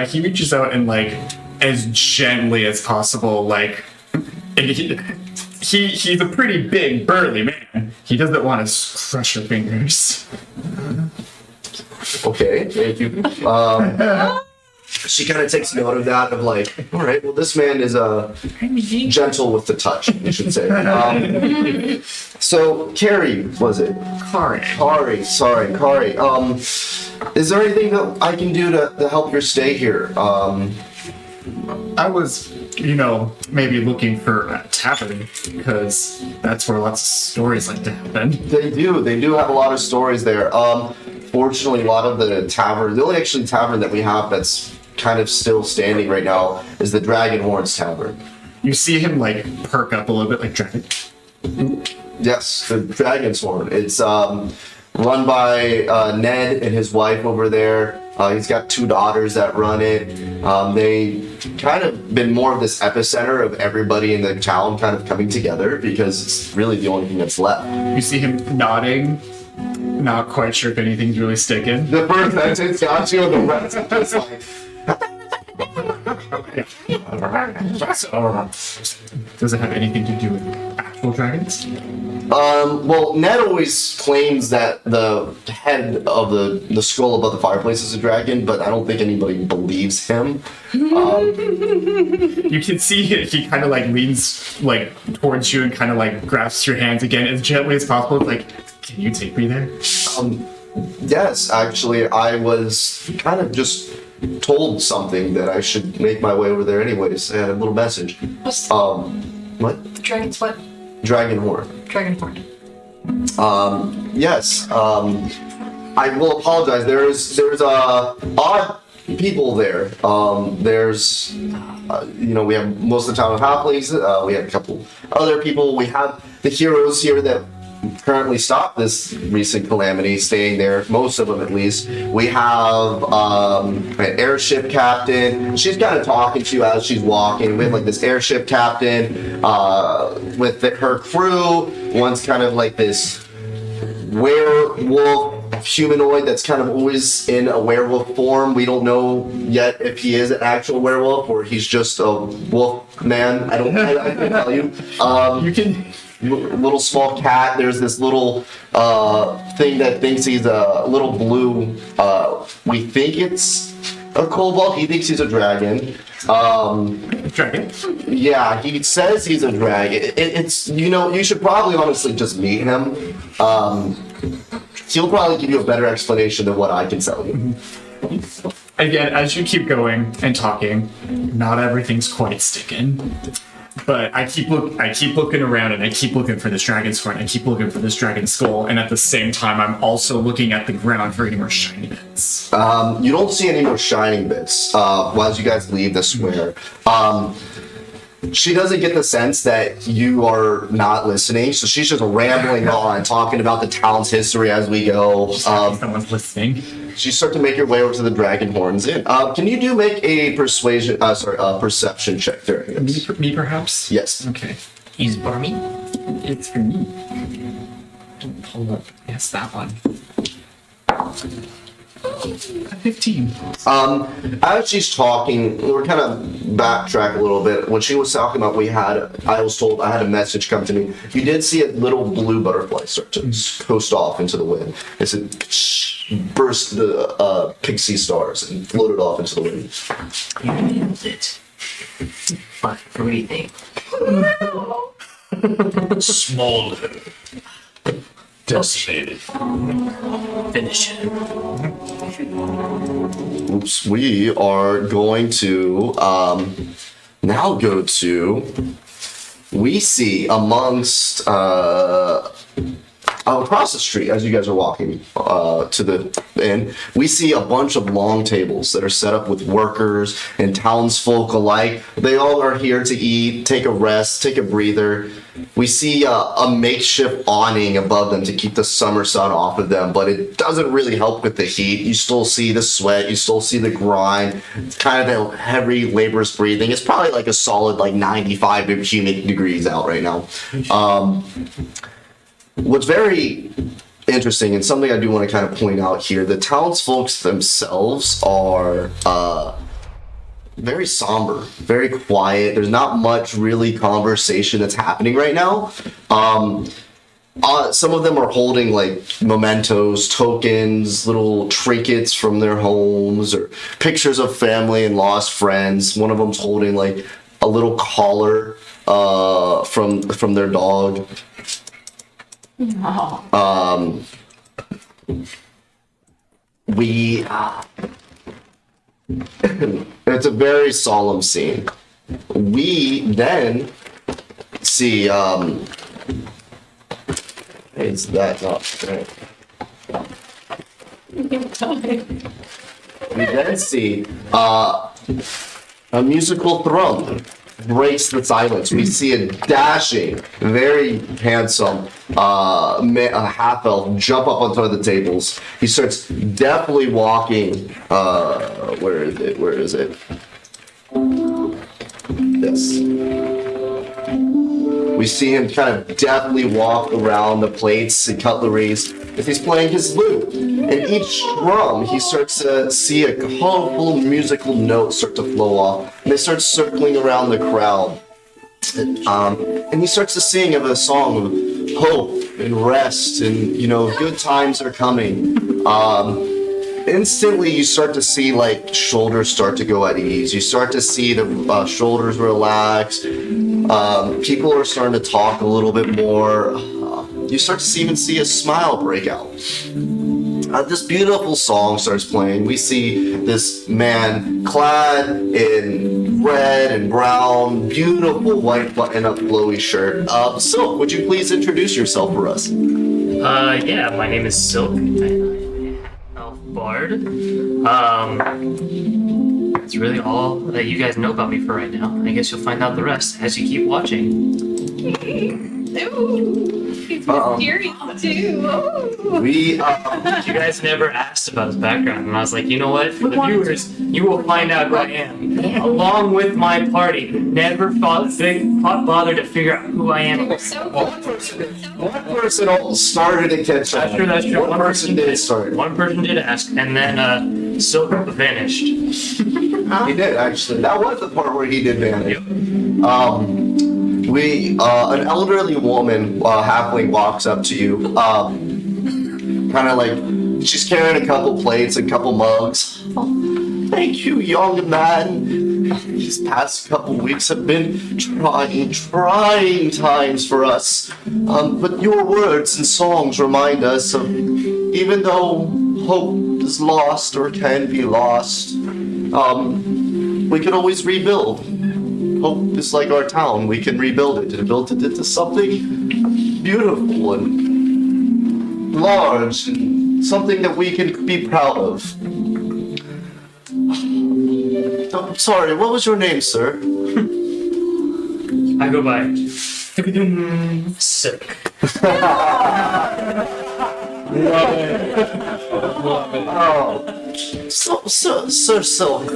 He reaches out and like, as gently as possible, like, he's a pretty big, burly man. He doesn't want to crush your fingers. Okay, thank you. She kind of takes note of that, of like, all right, well, this man is gentle with the touch, you should say. So, Carrie, was it? Kari, sorry, Kari. Is there anything that I can do to help your stay here? I was, maybe looking for a tavern, because that's where lots of stories like to happen. They do have a lot of stories there. Fortunately, a lot of the only actually tavern that we have that's kind of still standing right now is the Dragon Horns Tavern. You see him like perk up a little bit, like dragon. Yes, the Dragon's Horn. It's run by Ned and his wife over there. He's got 2 daughters that run it. They kind of been more of this epicenter of everybody in the town kind of coming together because it's really the only thing that's left. You see him nodding, not quite sure if anything's really sticking. The first sentence got you, and the rest is just like. Does it have anything to do with actual dragons? Well, Ned always claims that the head of the skull above the fireplace is a dragon, but I don't think anybody believes him. You can see he kind of like leans like towards you and kind of like grasps your hands again as gently as possible. It's like, can you take me there? Yes, actually, I was kind of just told something that I should make my way over there anyways. I had a little message. What's What? the dragon's what? Dragon Horn. Dragon horn. Yes. I will apologize. There's odd people there. There's we have most of the town of halflings. We have a couple other people. We have the heroes here that currently stopped this recent calamity, staying there, most of them at least. We have an airship captain. She's kind of talking to you as she's walking. We have like this airship captain with her crew. One's kind of like this werewolf humanoid that's kind of always in a werewolf form. We don't know yet if he is an actual werewolf or he's just a wolf man. I can tell you. You can. Little small cat. There's this little thing that thinks he's a little blue. We think it's a kobold. He thinks he's a dragon. Dragon? Yeah, he says he's a dragon. It's you should probably honestly just meet him. He'll probably give you a better explanation than what I can tell you. Again, as you keep going and talking, not everything's quite sticking. But I keep looking around and I keep looking for this dragon's horn. I keep looking for this dragon's skull, and at the same time, I'm also looking at the ground for any more shiny bits. You don't see any more shining bits as you guys leave the square. She doesn't get the sense that you are not listening, so she's just rambling on, talking about the town's history as we go. Someone's listening. You start to make your way over to the Dragon Horns Inn. Can you make a perception check during this? Me perhaps? Yes. Okay. He's for me. It's for me. Hold up. Yes, that one. 15. As she's talking, we're kind of backtrack a little bit. When she was talking about I was told I had a message come to me. You did see a little blue butterfly start to coast off into the wind. It said, burst the pixie stars and floated off into the wind. You nailed it. But breathing. Smolder. Decimated. Finish it. Oops, we are going to now go to. We see amongst across the street as you guys are walking to the inn, we see a bunch of long tables that are set up with workers and townsfolk alike. They all are here to eat, take a rest, take a breather. We see a makeshift awning above them to keep the summer sun off of them, but it doesn't really help with the heat. You still see the sweat, you still see the grind. It's kind of the heavy, laborious breathing. It's probably like a solid 95 humid degrees out right now. What's very interesting and something I do want to kind of point out here, the townsfolk themselves are very somber, very quiet. There's not much really conversation that's happening right now. Some of them are holding mementos, tokens, little trinkets from their homes, or pictures of family and lost friends. One of them's holding a little collar from their dog. It's a very solemn scene. We then see is that not right? We then see a musical thrum breaks the silence. We see a dashing, very handsome half elf jump up on top of the tables. He starts deftly walking. Where is it? Where is it? This. We see him kind of deftly walk around the plates and cutleries as he's playing his lute. And each drum, he starts to see a colorful musical note start to flow off. And they start circling around the crowd. And he starts to sing of a song of hope and rest and, good times are coming. Instantly, you start to see like shoulders start to go at ease. You start to see the shoulders relax. People are starting to talk a little bit more. You start to even see a smile break out. This beautiful song starts playing. We see this man clad in red and brown, beautiful white button-up flowy shirt. Silk, would you please introduce yourself for us? Yeah, my name is Silk. I'm an elf bard. That's really all that you guys know about me for right now. I guess you'll find out the rest as you keep watching. Ooh, he's mysterious too. We You guys never asked about his background, and I was like, you know what? For the viewers, you will find out who I am, along with my party. Never bothered to figure out who I am. We're so one person started to catch on. That's true. One person did start. One person did ask, and then Silk vanished. He did actually. That was the part where he did vanish. An elderly woman, halfling, walks up to you, kind of like she's carrying a couple plates and a couple mugs. Oh, thank you, young man. These past couple weeks have been trying times for us. But your words and songs remind us of, even though hope is lost or can be lost, we can always rebuild. Hope is like our town. We can rebuild it and build it into something beautiful and large and something that we can be proud of. I'm sorry, what was your name, sir? I go by Silk. Sir Silk.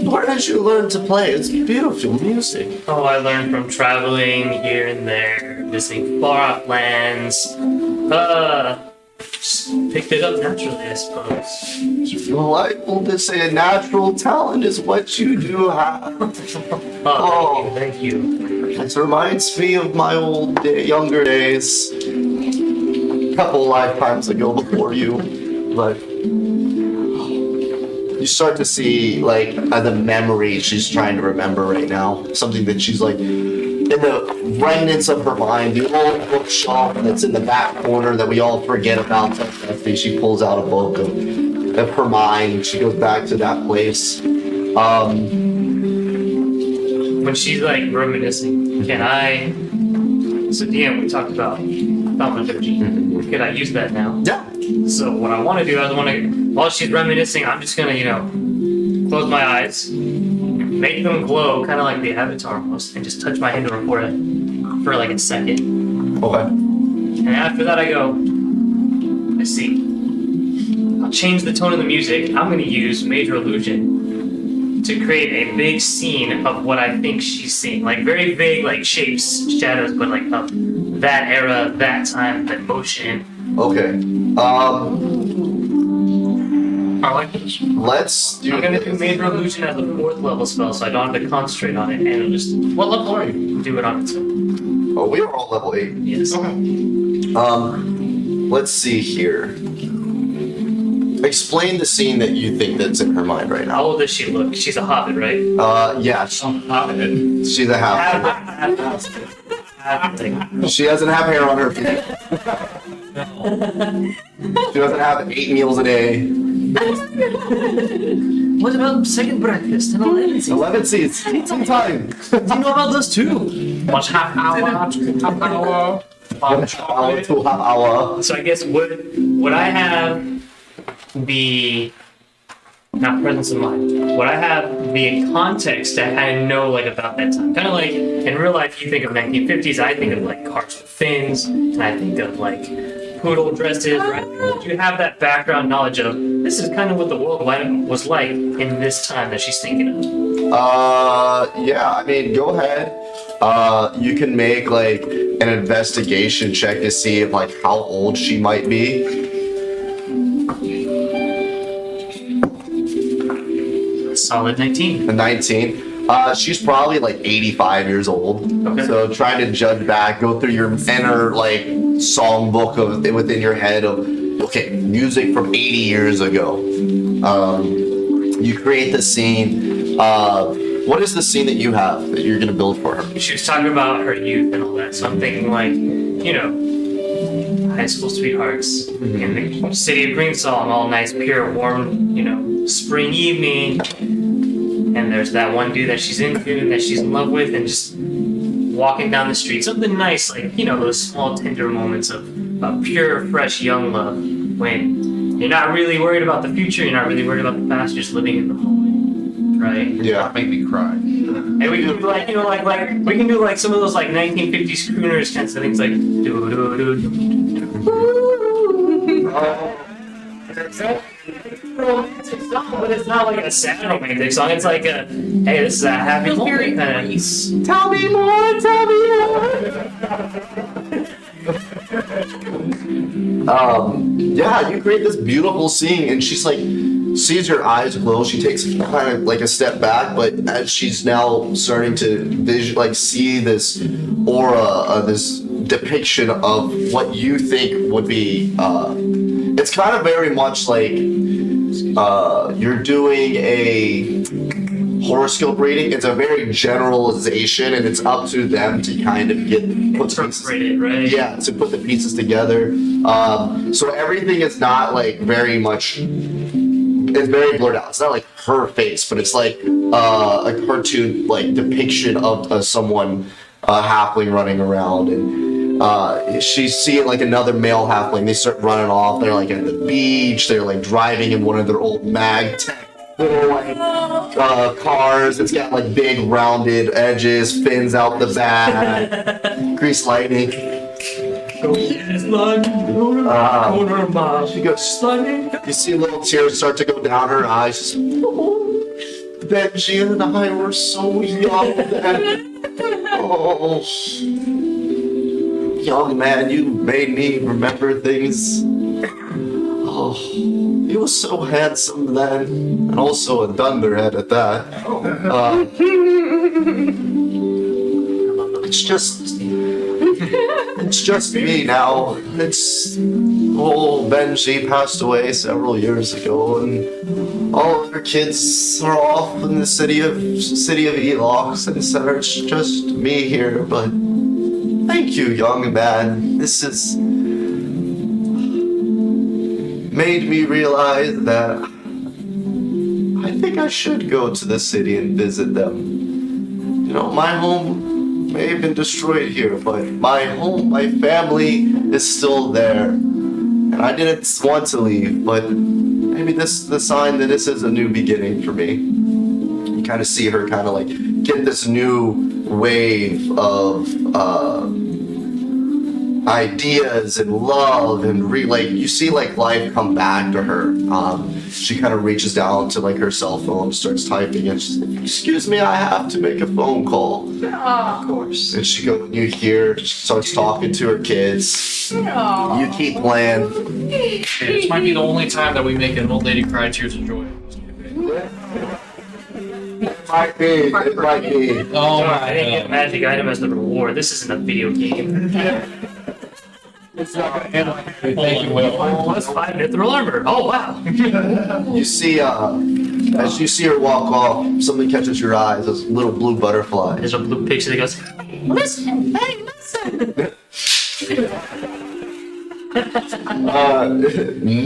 Where did you learn to play? It's beautiful music. Oh, I learned from traveling here and there, visiting far-off lands. Just picked it up naturally, I suppose. Delightful to say a natural talent is what you do have. Oh, thank you. It reminds me of my younger days. A couple lifetimes ago before you, but you start to see like the memory she's trying to remember right now. Something that she's like in the remnants of her mind, the old bookshelf that's in the back corner that we all forget about. She pulls out a book of her mind. She goes back to that place. When she's like reminiscing, can I? So DM, we talked about thaumaturgy. Could I use that now? Yeah. So what I want to do, while she's reminiscing, I'm just gonna, close my eyes, make them glow, kind of like the Avatar almost, and just touch my hand over her forehead for like a second. Okay. And after that, I go, I see. I'll change the tone of the music. I'm gonna use Major Illusion to create a big scene of what I think she's seeing, like very vague, like shapes, shadows, but like of that era, that time, that motion. Okay. I like this. Let's do I'm gonna this. do Major Illusion as a 4th level spell, so I don't have to concentrate on it, and it'll just What level are you? do it on its own. Oh, we are all level 8. Yes. Let's see here. Explain the scene that you think that's in her mind right How now. old does she look? She's a hobbit, right? Yeah, she's a half. She doesn't have hair on her feet. She doesn't have 8 meals a day. What about second breakfast and 11 seats? 11 seats. Take some time. Do you know about those too? What's half hour? Hour to half hour. So I guess would I have the not presence of mind. Would I have the context that I know like about that time? Kind of like in real life, you think of 1950s. I think of like cars with fins, and I think of like poodle dresses. Right? Would you have that background knowledge of this is kind of what the world was like in this time that she's thinking of? Yeah, I mean, go ahead. You can make like an investigation check to see if like how old she might be. Solid 19. A 19. She's probably like 85 years old. Okay. So trying to judge back, go through your inner like songbook of within your head of okay, music from 80 years ago. You create the scene. What is the scene that you have that you're gonna build for her? She was talking about her youth and all that, so I'm thinking like, you know, high school sweethearts in the city of Greensong, all nice, pure, warm, you know, spring evening. And there's that one dude that she's into, that she's in love with, and just walking down the street. Something nice, like, you know, those small, tender moments of pure, fresh, young love. When you're not really worried about the future, you're not really worried about the past, you're just living in the moment, right? Yeah. Make me cry. And we can do like, you know, like we can do like some of those like 1950s crooners kinds of things, like do do do. It's a romantic song, but it's not like a sad romantic song. It's like a, hey, this is a happy moment kind of. Tell me more, tell me more. Yeah, you create this beautiful scene, and she's like, sees your eyes glow. She takes kind of like a step back, but as she's now starting to see this aura, this depiction of what you think would be, it's kind of very much like you're doing a horoscope reading. It's a very generalization, and it's up to them to kind of Interpret it, right? yeah, to put the pieces together. So everything is not like very much. It's very blurred out. It's not like her face, but it's like a cartoon like depiction of someone halfling running around, and she's seeing like another male halfling. They start running off. They're like at the beach. They're like driving in one of their old mag tech little like cars. It's got like big rounded edges, fins out the back, grease lightning. She goes, you see little tears start to go down her eyes. Benji and I were so young then. Oh, young man, you made me remember things. Oh, he was so handsome then, and also a dunderhead at that. It's just me now. Old Benji passed away several years ago, and all of her kids are off in the city of Elox, and so it's just me here. But thank you, young man. This has made me realize that I think I should go to the city and visit them. You know, my home may have been destroyed here, but my home, my family is still there. And I didn't want to leave, but maybe this is the sign that this is a new beginning for me. You kind of see her kind of like get this new wave of ideas and love and you see like life come back to her. She kind of reaches down to like her cell phone, starts typing, and she's like, "Excuse me, I have to make a phone call." Of course. And you hear, she starts talking to her kids. You keep playing. This might be the only time that we make an old lady cry tears of joy. It might be. Oh, I didn't get a magic item as the reward. This isn't a video game. It's not gonna end like thank you, Will. Plus 5 mithril armor. Oh wow. You see, as you see her walk off, something catches your eye. This little blue butterfly. There's a blue picture that goes, listen, hey, listen.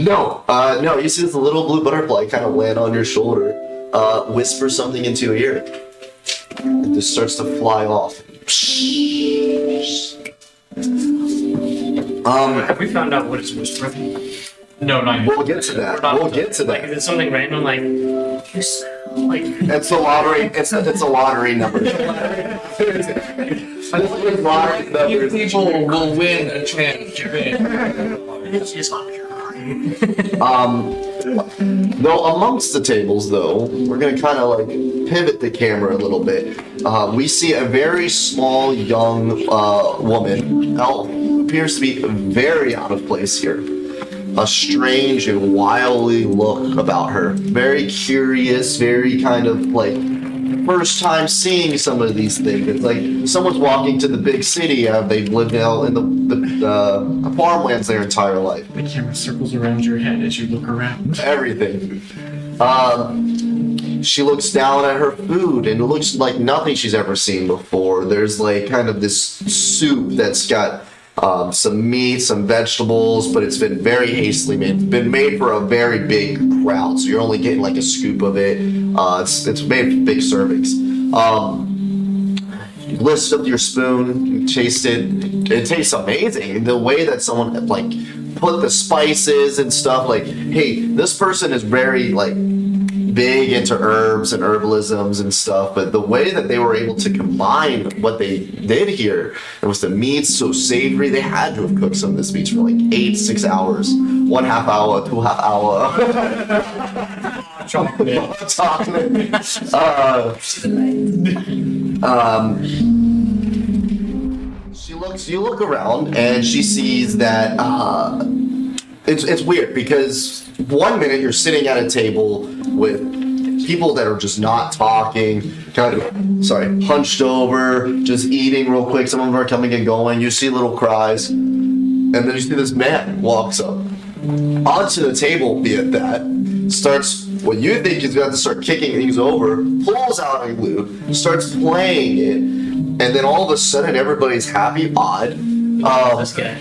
No. You see this little blue butterfly kind of land on your shoulder, whisper something into your ear. It just starts to fly off. Have we found out what it's whispering? No, not yet. We'll get to that. We'll get to Like, is that. it something random like you smell like? It's the lottery. It's a lottery number. Lottery Few numbers. people will win a chance to win. Though amongst the tables, though, we're gonna kind of like pivot the camera a little bit. We see a very small young woman. Elf appears to be very out of place here. A strange and wily look about her. Very curious, very kind of like first time seeing some of these things. It's like someone's walking to the big city. They've lived out in the farmlands their entire life. The camera circles around your head as you look around. Everything. She looks down at her food and it looks like nothing she's ever seen before. There's like kind of this soup that's got some meat, some vegetables, but it's been very hastily made. It's been made for a very big crowd, so you're only getting like a scoop of it. It's made for big servings. You lift up your spoon, you taste it. It tastes amazing. The way that someone like put the spices and stuff. Like, hey, this person is very like big into herbs and herbalisms and stuff, but the way that they were able to combine what they did here, it was the meats so savory. They had to have cooked some of this meat for like 6 hours, 1/2 hour, 2.5 hour. Chocolate. You look around and she sees that it's weird because one minute you're sitting at a table with people that are just not talking, kind of hunched over, just eating real quick. Some of them are coming and going. You see little cries, and then you see this man walks up onto the table, be it that, starts what you think he's going to start kicking things over, pulls out a lute, starts playing it, and then all of a sudden everybody's happy. Odd. This guy.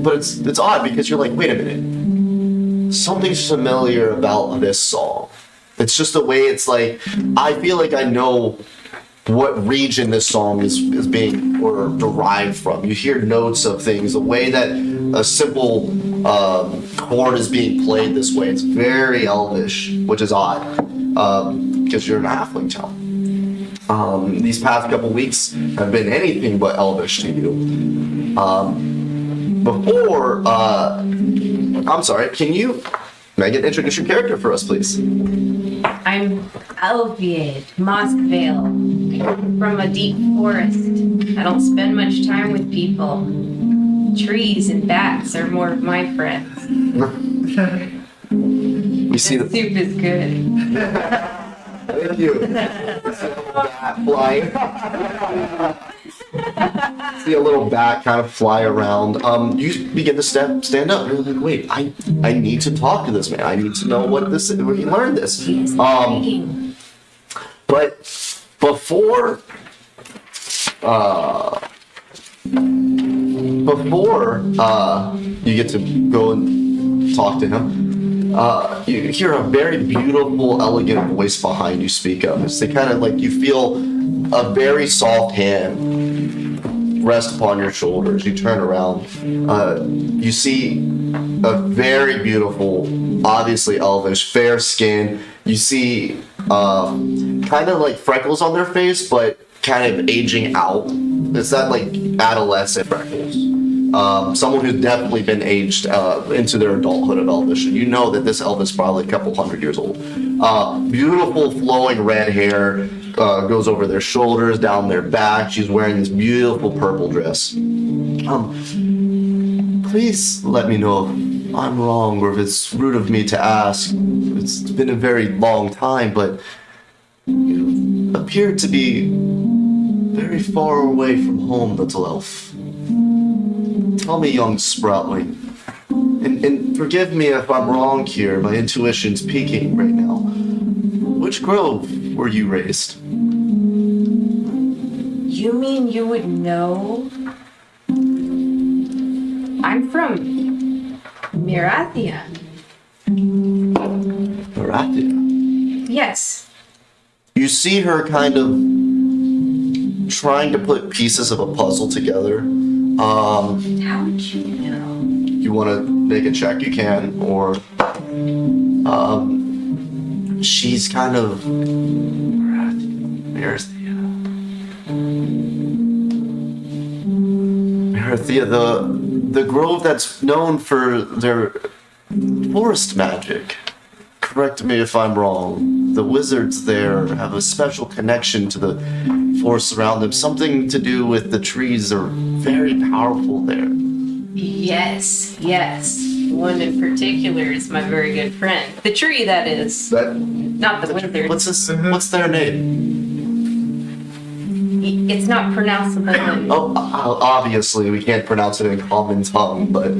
But it's odd because you're like, wait a minute, something's familiar about this song. It's just the way it's like, I feel like I know what region this song is being or derived from. You hear notes of things, the way that a simple chord is being played this way. It's very elvish, which is odd because you're in a halfling town. These past couple weeks have been anything but elvish to you. I'm sorry, can you, Megan, introduce your character for us, please? I'm Elviad Moskvale from a deep forest. I don't spend much time with people. Trees and bats are more of my friends. We see The the soup is good. thank you. Bat flying. See a little bat kind of fly around. You begin to stand up. You're like, wait, I need to talk to this man. I need to know what this is. Where he learned this. He is intriguing. But before you get to go and talk to him, you hear a very beautiful, elegant voice behind you speak up. It's the kind of like you feel a very soft hand rest upon your shoulders. You turn around. You see a very beautiful, obviously elvish, fair skin. You see kind of like freckles on their face, but kind of aging out. It's not like adolescent freckles. Someone who's definitely been aged into their adulthood of elvish. And you know that this elf is probably a couple hundred years old. Beautiful flowing red hair goes over their shoulders, down their back. She's wearing this beautiful purple dress. Please let me know if I'm wrong or if it's rude of me to ask. It's been a very long time, but you appear to be very far away from home, little elf. Tell me, young sproutling, and forgive me if I'm wrong here, my intuition's peaking right now. Which grove were you raised? You mean you would know? I'm from Mirathia. Marathia. Yes. You see her kind of trying to put pieces of a puzzle together. How would you know? You want to make a check, you can, or she's kind of. Here's the grove that's known for their forest magic. Correct me if I'm wrong. The wizards there have a special connection to the forest around them. Something to do with the trees are very powerful there. Yes. One in particular is my very good friend. The tree, that is. Not the wizard. What's their name? It's not pronounceable. Obviously we can't pronounce it in common tongue, but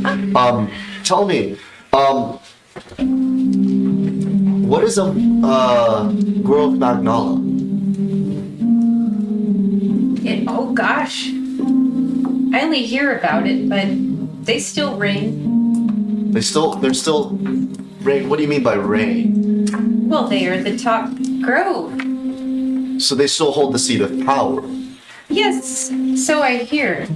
tell me, what is a grove magnolia? Oh gosh. I only hear about it, but they still reign. They're still rain. What do you mean by rain? Well, they are the top grove. So they still hold the seat of power. Yes, so I hear. I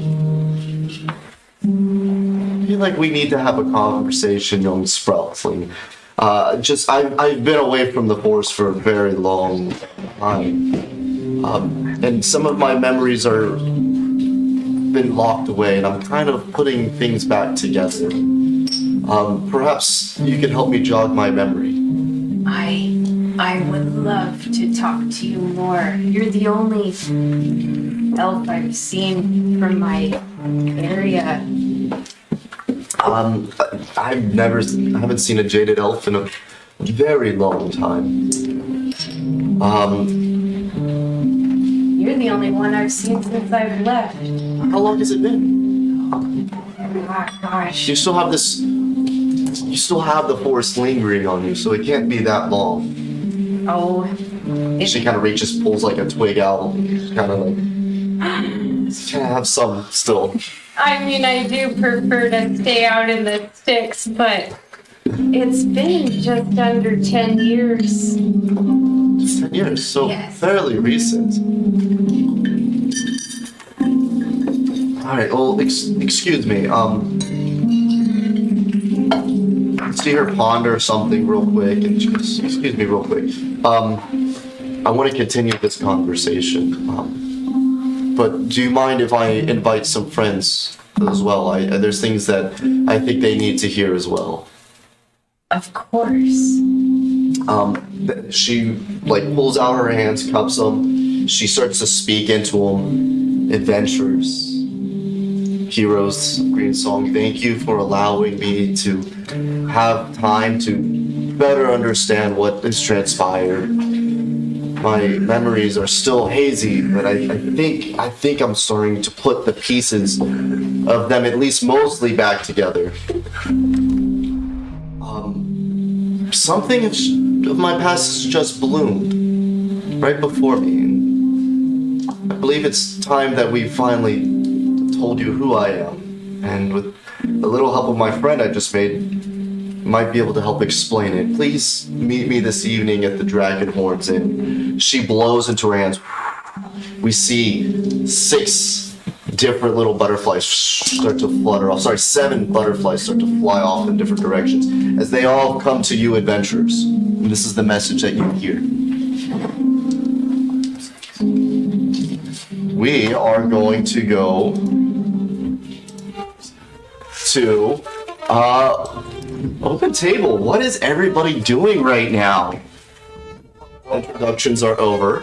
feel like we need to have a conversation, young Sproutling. I've been away from the force for a very long time, and some of my memories are been locked away, and I'm kind of putting things back together. Perhaps you could help me jog my memory. I would love to talk to you more. You're the only elf I've seen from my area. I haven't seen a jaded elf in a very long time. You're the only one I've seen since I've left. How long has it been? Oh, gosh. You still have the forest lingering on you, so it can't be that long. Oh. She kind of reaches, pulls like a twig out, kind of have some still. I mean, I do prefer to stay out in the sticks, but it's been just under 10 years. It's 10 years, so Yes. fairly recent. Alright, well, excuse me, see her ponder something real quick, and just, excuse me real quick. I want to continue this conversation, but do you mind if I invite some friends as well? There's things that I think they need to hear as well. Of course. She pulls out her hands, cups them. She starts to speak into them. Adventurers, heroes, Greensong, thank you for allowing me to have time to better understand what has transpired. My memories are still hazy, but I think I'm starting to put the pieces of them, at least mostly, back together. Something of my past has just bloomed right before me. And I believe it's time that we finally told you who I am. And with a little help of my friend I just made, might be able to help explain it. Please meet me this evening at the Dragon Horns Inn. She blows into her hands. We see 6 different little butterflies start to flutter off. Sorry, 7 butterflies start to fly off in different directions as they all come to you, adventurers. And this is the message that you hear. We are going to go to open table. What is everybody doing right now? Introductions are over.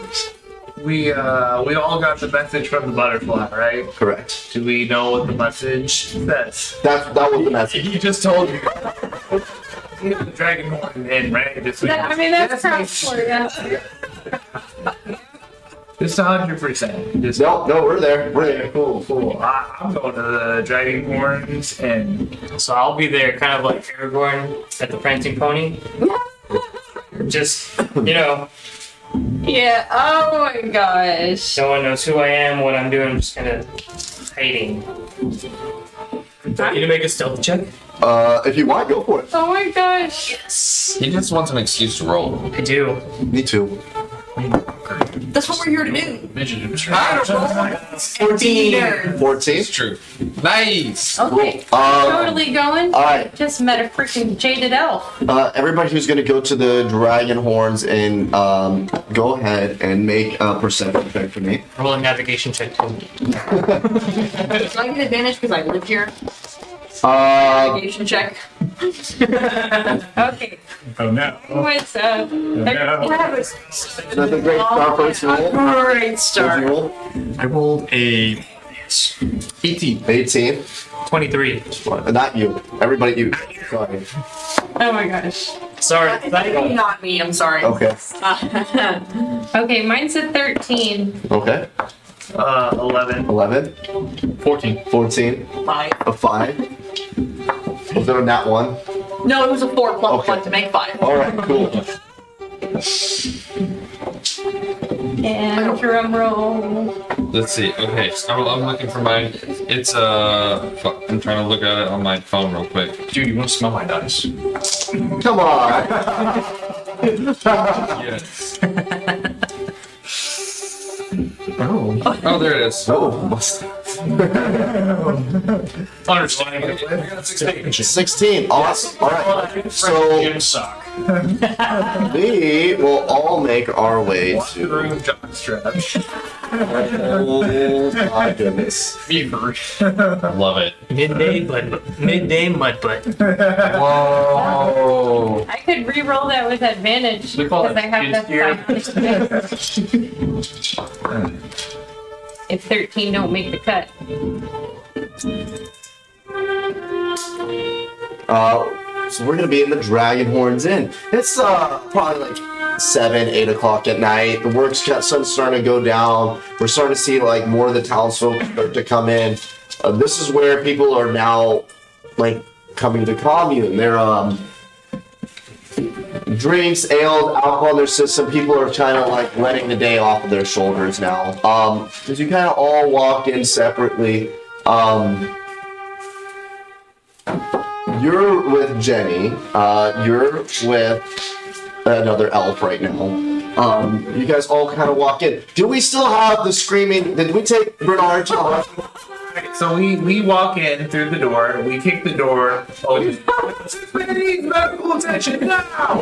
We all got the message from the butterfly, right? Correct. Do we know what the message says? That was the message. He just told you. The Dragon Horn in, right? That's possible, yeah. Just 100%. Just No, we're there. We're there. Cool. I'm going to the Dragon Horns, and So I'll be there, kind of like Aragorn at the Prancing Pony. Just, Yeah, oh my gosh. no one knows who I am, what I'm doing. I'm just kind of hiding. Do I need to make a stealth check? If you want, go for it. Oh my gosh. He just wants an excuse to roll. I do. Me too. That's what we're here to do. How to roll? 14. 14. It's true. Nice. Okay. Totally going. All right. Just met a freaking jaded elf. Everybody who's going to go to the dragon horns and go ahead and make a perception check for me. Roll a navigation check too. Do I get advantage because I live here? Navigation check. Okay. Oh no. What's That's a great start first roll. Great What'd start. you roll? I rolled a 18. 18. 23. Not you. Everybody you. Sorry. Oh my gosh. Sorry. Not me, I'm sorry. Okay. Okay, mine's a 13. Okay. 11. 11. 14. 14. Five. A 5. Was there a nat 1? No, it was a 4 plus Okay. 1 to make 5. Alright, cool. And drum roll. Let's see. Okay, I'm looking for mine. It's fuck, I'm trying to look at it on my phone real quick. Dude, you want to smell my dice? Come on. Yes. Oh. Oh, there it is. Oh, must. Understandable. I got 16. 16. Awesome. Alright. So Gym sock. we will all make our way to. Through jockstrap. Oh my goodness. Fever. Love it. Midday mud butt. Whoa. I could re-roll that with advantage We call because it I have kids that 5. If 13 don't make the cut. So we're gonna be in the Dragon Horns Inn. It's probably like 7, 8 o'clock at night. The work's sun's starting to go down. We're starting to see like more of the townsfolk start to come in. This is where people are now like coming to commune. They're drinks, ale, alcohol in their system. People are kind of like letting the day off of their shoulders now. Because you kind of all walk in separately. You're with Jenny. You're with another elf right now. You guys all kind of walk in. Do we still have the screaming? Did we take Bernard to the hospital? So we walk in through the door. We kick the door open. Somebody needs medical attention now.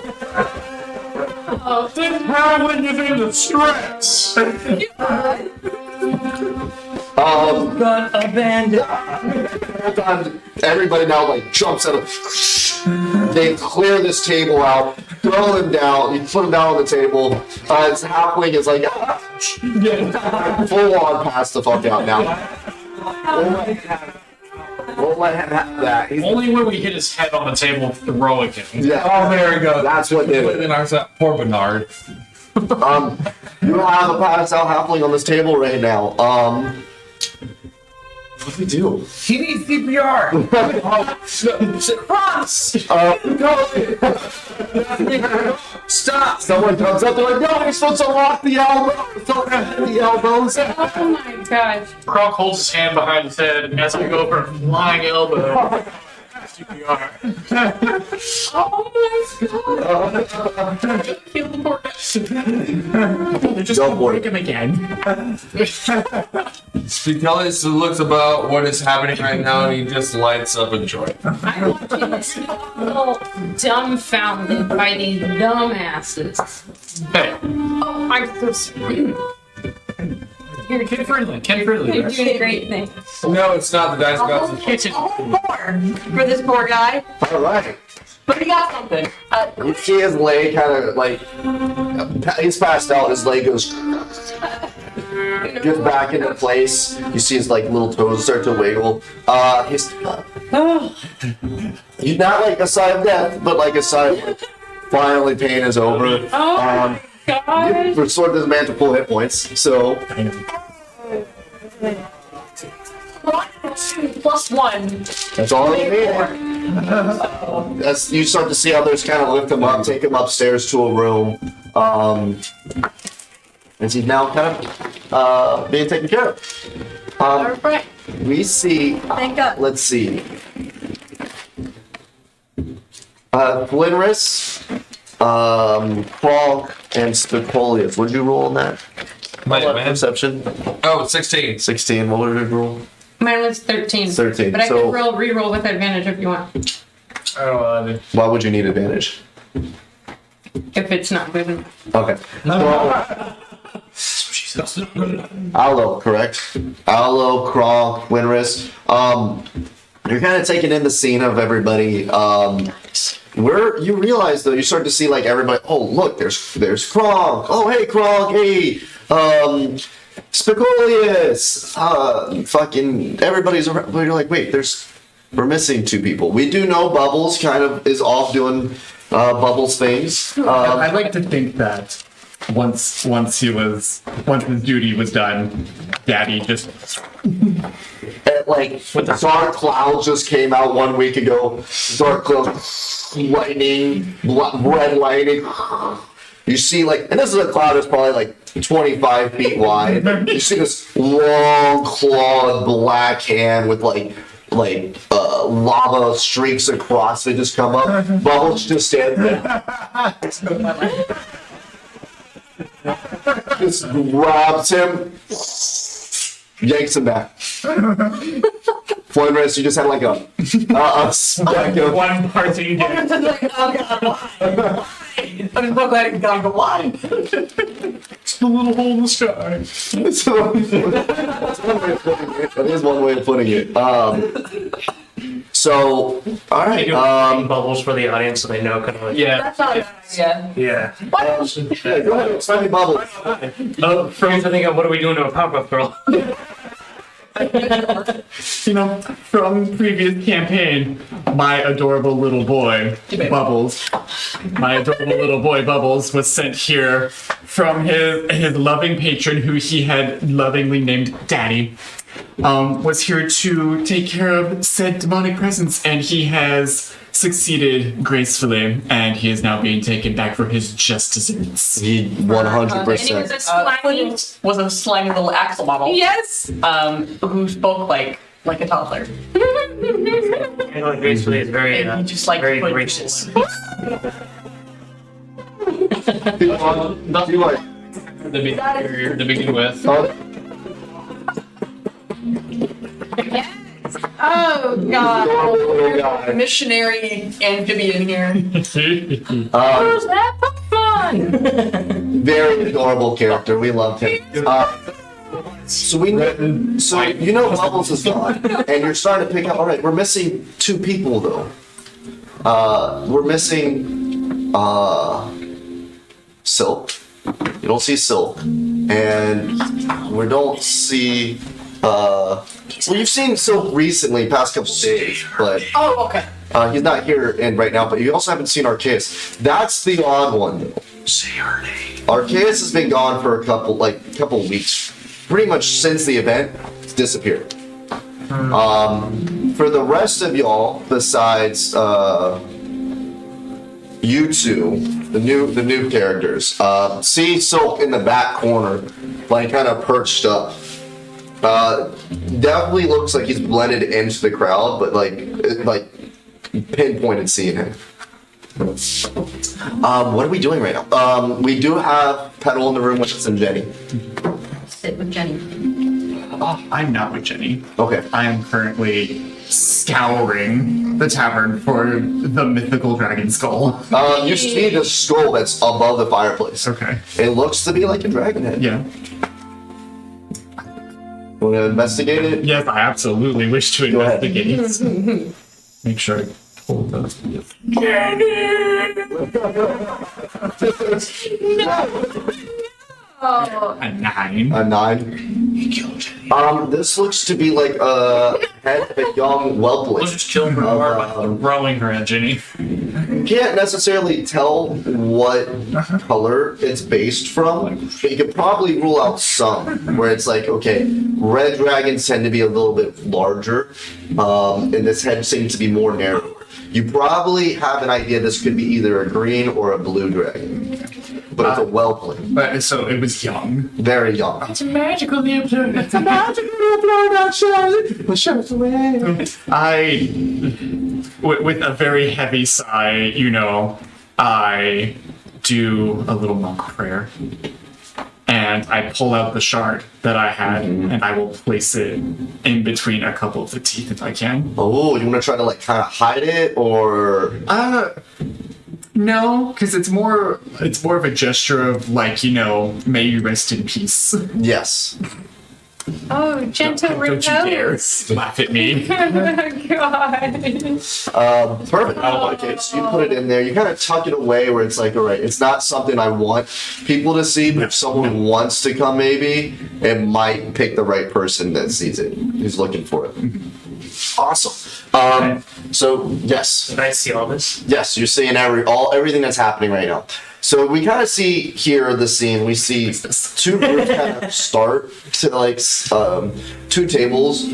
This happened within the stress. Got abandoned. Everybody now like jumps at him. They clear this table out, throw him down. You put him down on the table. His halfling is like full on passed the fuck out now. Won't let him have that. He's, Only when we hit his head on the table throwing him. yeah, Oh, there we go. that's what did it. Then I said, poor Bernard. You have a passed out halfling on this table right now. What do we do? He needs CPR. Stop! Someone comes up, they're like, no, you're supposed to lock the elbow! Don't have the elbows! Oh my gosh. Croc holds his hand behind his head, and as I go for a flying elbow, CPR. Oh my god. Kill the poor guy. They're just Go gonna for break it. him again. He tells us looks about what is happening right now, and he just lights up a joint. I'm watching this little dumbfounded by these dumbasses. Hey, Oh, I'm so sorry. You're kid friendly, kid You're friendly. doing a great thing. No, it's not the dice A gods. whole kitchen more for this poor guy, Alright. but he got something. You see his leg kind of like, he's passed out, his leg goes, gets back into place. You see his like little toes start to wiggle. He's not like a sigh of death, but like a sigh of like, finally pain is over. Oh gosh. You restored this man to full hit points, so 1, 2, plus 1. that's all you need. As you start to see others kind of lift him up, take him upstairs to a room. And he's now kind of being taken care of. Alright, We see, thank God. let's see. Flinris, Kronk, and Spicolius. What'd you roll on that? Perception. Oh, 16. 16. What would it roll? Mine was 13. 13. But I So- can re-roll with advantage if you want. Why would you need advantage? If it's not good enough. Okay. Aloe, correct? Aloe, Kronk, Winris. You're kind of taking in the scene of everybody. Where you realize though, you start to see like everybody. Oh, look, there's Kronk. Oh, hey, Kronk. Hey, Spicolius. Fucking everybody's around. But you're like, wait, we're missing 2 people. We do know Bubbles kind of is off doing Bubbles things. I'd like to think that once his duty was done, Daddy just Like dark clouds just came out 1 week ago. Dark clouds, lightning, red lightning. You see like, and this is a cloud that's probably like 25 feet wide. You see this long clawed black hand with like lava streaks across it just come up. Bubbles just stands there. Just grabs him, yanks him back. Floydress, you just had like a speck of one parting gift. I'm like, oh god, why? I'm so glad it's gone, but why? It's the little hole in the sky. So, that's one way of putting it. That is one way of putting it. So, all right. Bubbles for the audience so they know kind of like. Yeah. That's not a bad idea. Yeah. Yeah, go ahead. Explain me Bubbles. From to think of what are we doing to a pop-up girl? From previous campaign, my adorable little boy, Bubbles, was sent here from his loving patron, who he had lovingly named Daddy, was here to take care of said demonic presence, and he has succeeded gracefully, and he is now being taken back for his just desserts. He And he was 100%. a slimy. Was a slimy little axle model. Yes. Who spoke like a toddler. Like gracefully is very, And he just like very put- gracious. You like, To begin with. Yes. Oh god. little guy. Missionary amphibian here. How's that for fun? Very adorable character. We loved him. So you know Bubbles is gone, and you're starting to pick up. All right, we're missing 2 people though. We're missing Silk. You don't see Silk, and we don't see. Well, you've seen Silk recently, past couple days, but Oh, okay. he's not here and right now. But you also haven't seen Arceus. That's the odd one though. Say her name. Arceus has been gone for a couple weeks, pretty much since the event. It's disappeared. For the rest of y'all, besides you 2, the new characters, see Silk in the back corner, like kind of perched up. Definitely looks like he's blended into the crowd, but like pinpointed seeing him. What are we doing right now? We do have Petal in the room with us and Jenny. Sit with Jenny. I'm not with Jenny. Okay. I am currently scouring the tavern for the mythical dragon skull. You see the skull that's above the fireplace. Okay. It looks to be like a dragon head. Yeah. Want to investigate it? Yes, I absolutely wish to Go ahead. investigate. Make sure I told those. Oh. A 9. A 9. This looks to be like a head of a young We'll whelpling. just kill her by throwing her at Jenny. You can't necessarily tell what color it's based from, but you could probably rule out some where it's like, okay, red dragons tend to be a little bit larger, and this head seems to be more narrow. You probably have an idea this could be either a green or a blue dragon, but it's a whelpling, But so it was young. very young. It's a magical Nibbler. It's a magical Nibbler. Don't show it. Push it away. With a very heavy sigh, I do a little monk prayer. And and I pull out the shard that I had, and I will place it in between a couple of the teeth if I can. Oh, you want to try to like kind of hide it, or? No, because it's more of a gesture of like, may you rest in peace. Yes. Oh, gentle Don't you dare repose. laugh at me. God. Perfect. Okay, so you put it in there. You kind of tuck it away where it's like, all right, it's not something I want people to see, but if someone wants to come, maybe it might pick the right person that sees it, who's looking for it. Awesome. So yes. Did I see all this? Yes, you're seeing everything that's happening right now. So we kind of see here the scene. We see two groups kind of start to like two tables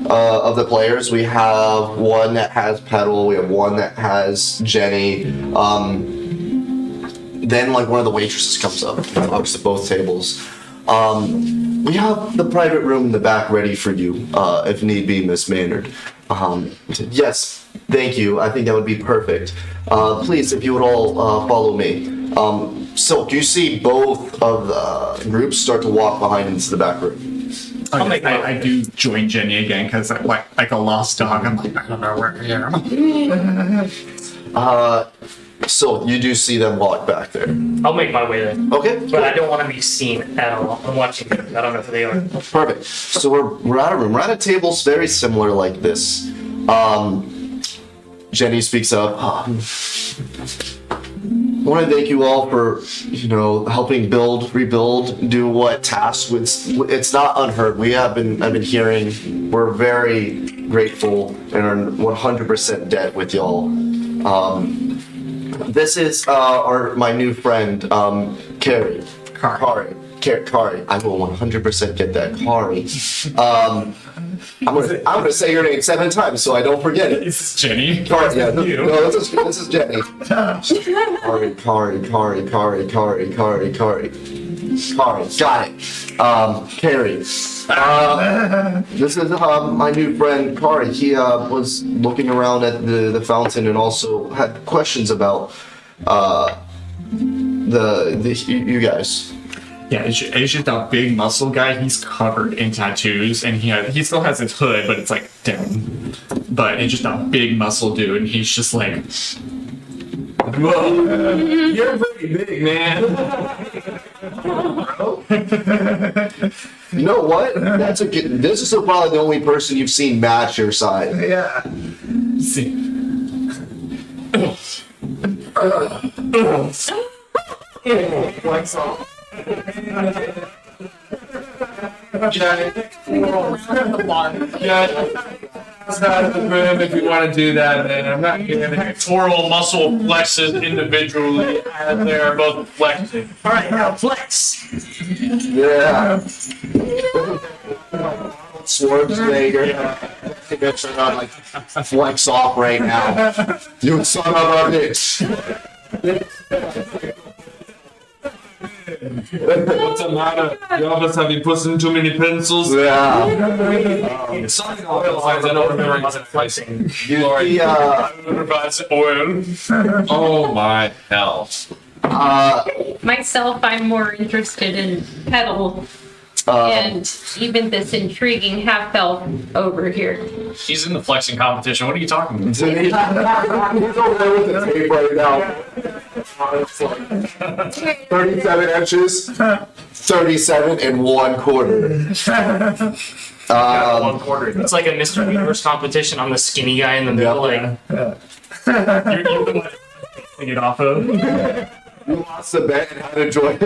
of the players. We have one that has Petal. We have one that has Jenny. Then like one of the waitresses comes up and talks to both tables. We have the private room in the back ready for you, if need be, Miss Maynard. Yes, thank you. I think that would be perfect. Please, if you would all follow me. Silk, you see both of the groups start to walk behind into the back room. I do join Jenny again because like a lost dog. I'm like, I don't know where I am. So you do see them walk back there. I'll make my way there. Okay. But I don't want to be seen at all. I'm watching them. I don't know who they are. Perfect. So we're at a room. We're at a table very similar like this. Jenny speaks up. I want to thank you all for, helping rebuild, do what tasks. It's not unheard. I've been hearing. We're very grateful and are 100% debt with y'all. This is my new friend, Kari. Kari. I will 100% get that. Kari. I'm gonna say your name 7 times so I don't forget it. It's Jenny. Kari. Yeah. No, this is Jenny. Kari. Got it. Kari. This is my new friend Kari. He was looking around at the fountain and also had questions about you guys. Yeah, it's just a big muscle guy. He's covered in tattoos, and he still has his hood, but it's like down. But it's just a big muscle dude, and he's just like, Whoa, you're pretty big, man. You know what? This is probably the only person you've seen match your size. Yeah. see. Flex off. Jenny. That's not the room if you want to do that, man. I'm not kidding. Pectoral muscle flexes individually as they are both flexing. All right, now flex. Yeah. Schwarzenegger. Like flex off right now. You son of a bitch. What's the matter? You always have you put in too many pencils? Yeah. Something along those lines. I don't remember. Wasn't flexing. Revise oil. Oh my hell. Myself, I'm more interested in Petal and even this intriguing half-elf over here. She's in the flexing competition. What are you talking about? He's over there with the tape right now. It's like 37 inches, 37 and 1/4. 1/4. It's like a Mr. Universe competition. I'm the skinny guy in the middle. Like, You're the one to get off of. You lost the bet and had to join.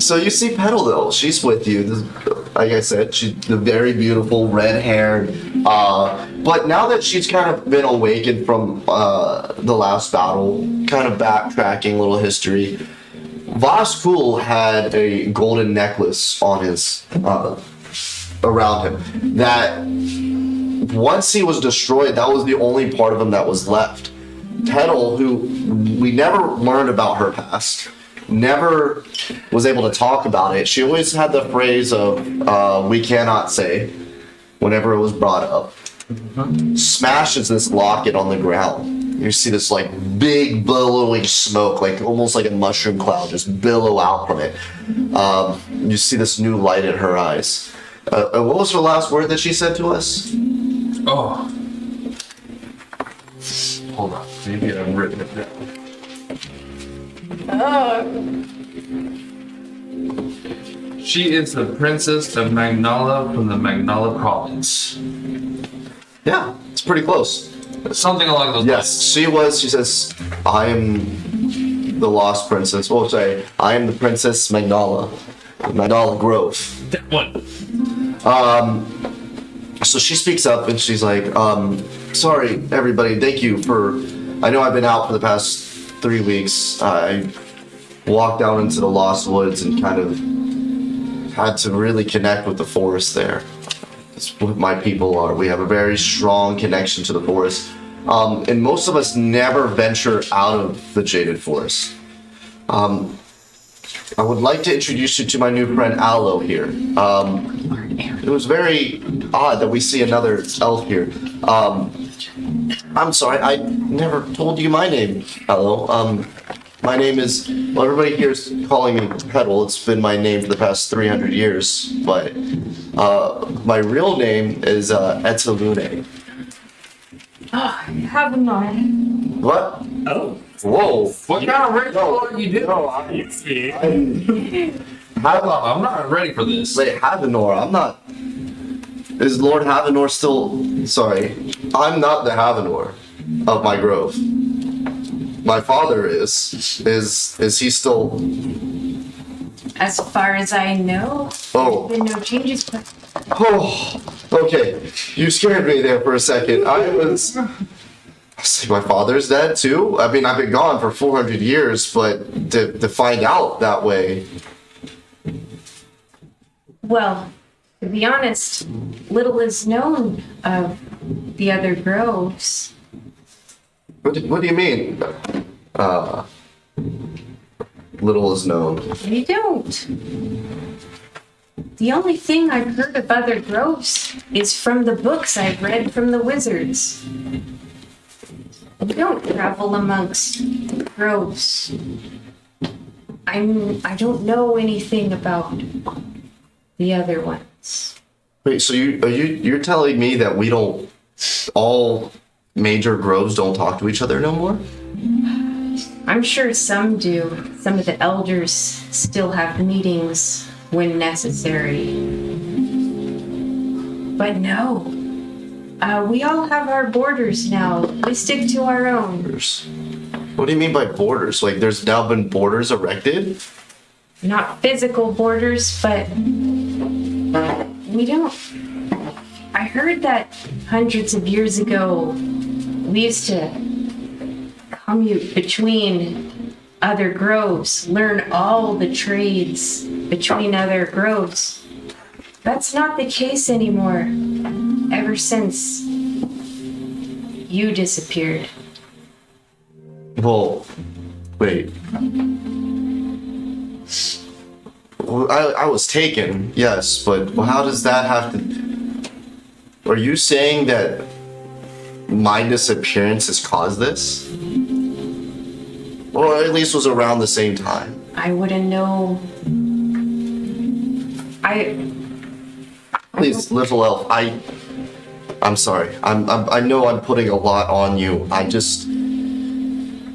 So you see Petal though, she's with you. Like I said, she's the very beautiful red haired. But now that she's kind of been awakened from the last battle, kind of backtracking a little history, Voskul had a golden necklace on his around him. That once he was destroyed, that was the only part of him that was left. Petal, who we never learned about her past, never was able to talk about it. She always had the phrase of "we cannot say" whenever it was brought up. Smashes this locket on the ground, You see this like big billowing smoke, like almost like a mushroom cloud, just billow out from it. You see this new light in her eyes. And what was her last word that she said to us? Oh. Hold on. Maybe I've written it down. She is the princess of Magnala from the Magnala province. Yeah, it's pretty close. Something along those Yes, she was. She says, "I am the lost princess." Oh, sorry, I am the princess Magnala, Magnala Grove. lines. That one. So she speaks up and she's like, "Sorry, everybody. Thank you for. I know I've been out for the past 3 weeks. I walked down into the Lost Woods and kind of had to really connect with the forest there. That's what my people are. We have a very strong connection to the forest. And most of us never venture out of the Jaded Forest. I would like to introduce you to my new friend Aloe here. It was very odd that we see another elf here. I'm sorry, I never told you my name, Aloe. My name is, well, everybody here is calling me Petal. It's been my name for the past 300 years, but my real name is Etalune. Have none. What? Oh. Whoa. What kind of ritual are you doing? No, Hold on, I'm not ready for this. wait, Havenor, I'm not. Is Lord Havenor still? Sorry, I'm not the Havenor of my grove. My father is. Is he still? As far as I know, Oh. there's been no changes. But Oh, okay. You scared me there for a second. I was like, my father's dead too? I mean, I've been gone for 400 years, but to find out that way. well, to be honest, little is known of the other groves. What do you mean? Little is known. You don't. The only thing I've heard of other groves is from the books I've read from the wizards. You don't travel amongst groves. I don't know anything about the other ones. Wait, so you're telling me that we don't, all major groves don't talk to each other no more? I'm sure some do. Some of the elders still have meetings when necessary. But no. We all have our borders now. We stick to our own. What do you mean by borders? Like there's now been borders erected? Not physical borders, but we don't. I heard that hundreds of years ago, we used to commute between other groves, learn all the trades between other groves. That's not the case anymore, ever since you disappeared. Well, wait. Well, I was taken, yes, but how does that have to... Are you saying that my disappearance has caused this? Or at least was around the same time? I wouldn't know. Please, little elf, I'm sorry. I know I'm putting a lot on you.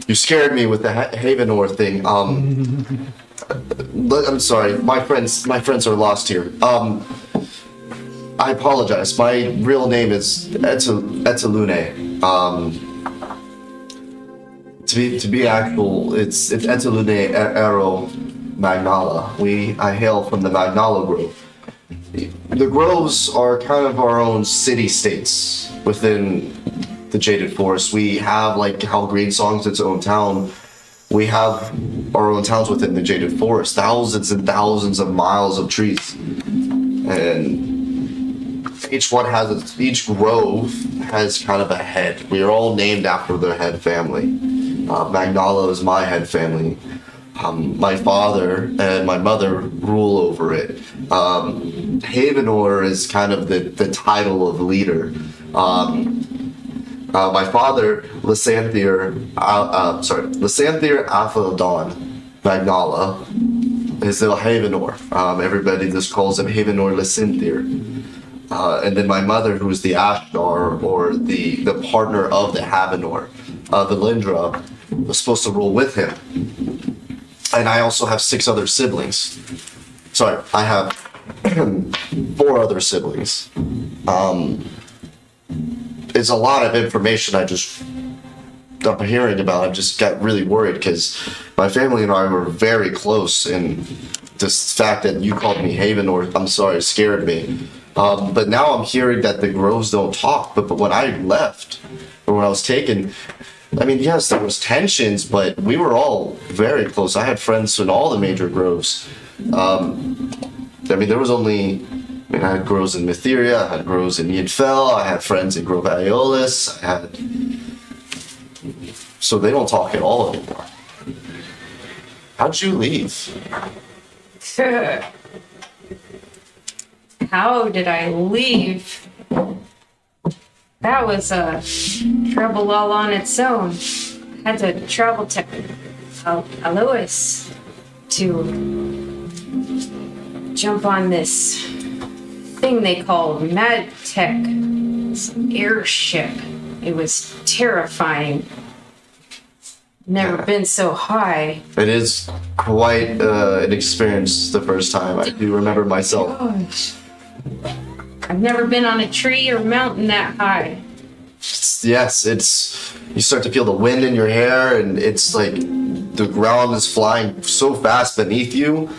You scared me with the Havenor thing. I'm sorry. My friends are lost here. I apologize. My real name is Etalune. To be actual, it's Etalune Ero Magnala. I hail from the Magnala Grove. The groves are kind of our own city-states within the Jaded Forest. We have, like how Greensong's its own town, we have our own towns within the Jaded Forest. Thousands and thousands of miles of trees. And each grove has kind of a head. We are all named after their head family. Magnala is my head family. My father and my mother rule over it. Havenor is kind of the title of leader. My father, Lysanthier Aphelodon Magnala, is the Havenor. Everybody just calls him Havenor Lysanthier. And then my mother, who is the Ashdar, or the partner of the Havenor, the Lindra, was supposed to rule with him. And I also have 6 other siblings. Sorry, I have 4 other siblings. It's a lot of information I'm hearing about. I just got really worried because my family and I were very close, and this fact that you called me Haven, or I'm sorry, scared me. But now I'm hearing that the groves don't talk. But when I left, or when I was taken, I mean, yes, there was tensions, but we were all very close. I had friends in all the major groves. I mean, there was only... I had groves in Mytheria, I had groves in Yidfell, I had friends in Grove Aeolus, So they don't talk at all anymore. How'd you leave? How did I leave? That was trouble all on its own. Had to travel to Alois to jump on this thing they call Mad Tech. This airship. It was terrifying. Never been so high. It is quite an experience the first time. I do remember myself. Gosh. I've never been on a tree or mountain that high. Yes, you start to feel the wind in your hair, and it's like the ground is flying so fast beneath you.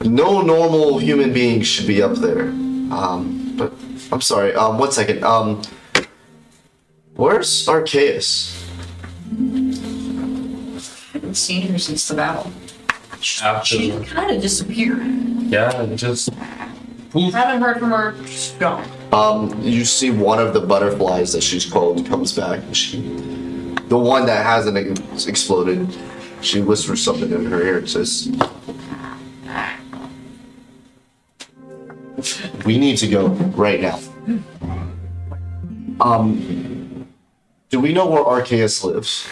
No normal human being should be up there. But I'm sorry. 1 second. Where's Arceus? I haven't seen her since the battle. She After, kind of disappeared. yeah, just poof. Haven't heard from her. She's gone. You see one of the butterflies that she's called comes back. The one that hasn't exploded. She whispers something in her ear and says, "We need to go right now." Do we know where Arceus lives?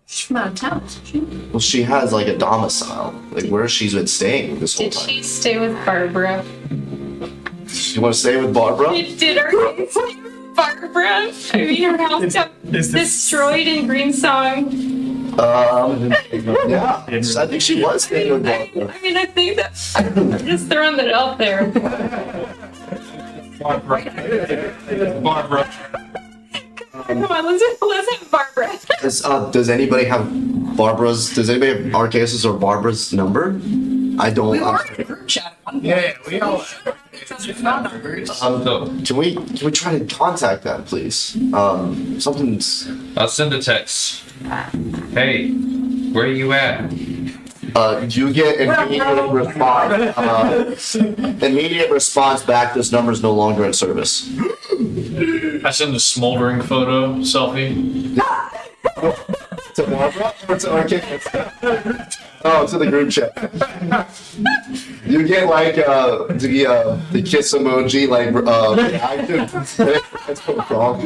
She's from out of town, isn't she? Well, she has like a domicile, like where she's been staying this whole Did time. she stay with Barbara? You want to stay with Barbara? Did her stay with Barbara? I mean, her house got destroyed in Greensong. Yeah, I think she was staying with Barbara. I mean, I think that I'm just throwing that out there. Barbara. Come on, let's have Barbara. Does anybody have Arceus or Barbara's number? I don't. We were in a group chat at one point. Yeah, we all. It's not numbers. Can we try to contact them, please? Something's. I'll send a text. Hey, where you at? You get immediate response. Immediate response back. This number is no longer in service. I send a smoldering photo selfie. To Barbara or to Arceus? Oh, to the group chat. You get like the kiss emoji, like reactive. That's so wrong.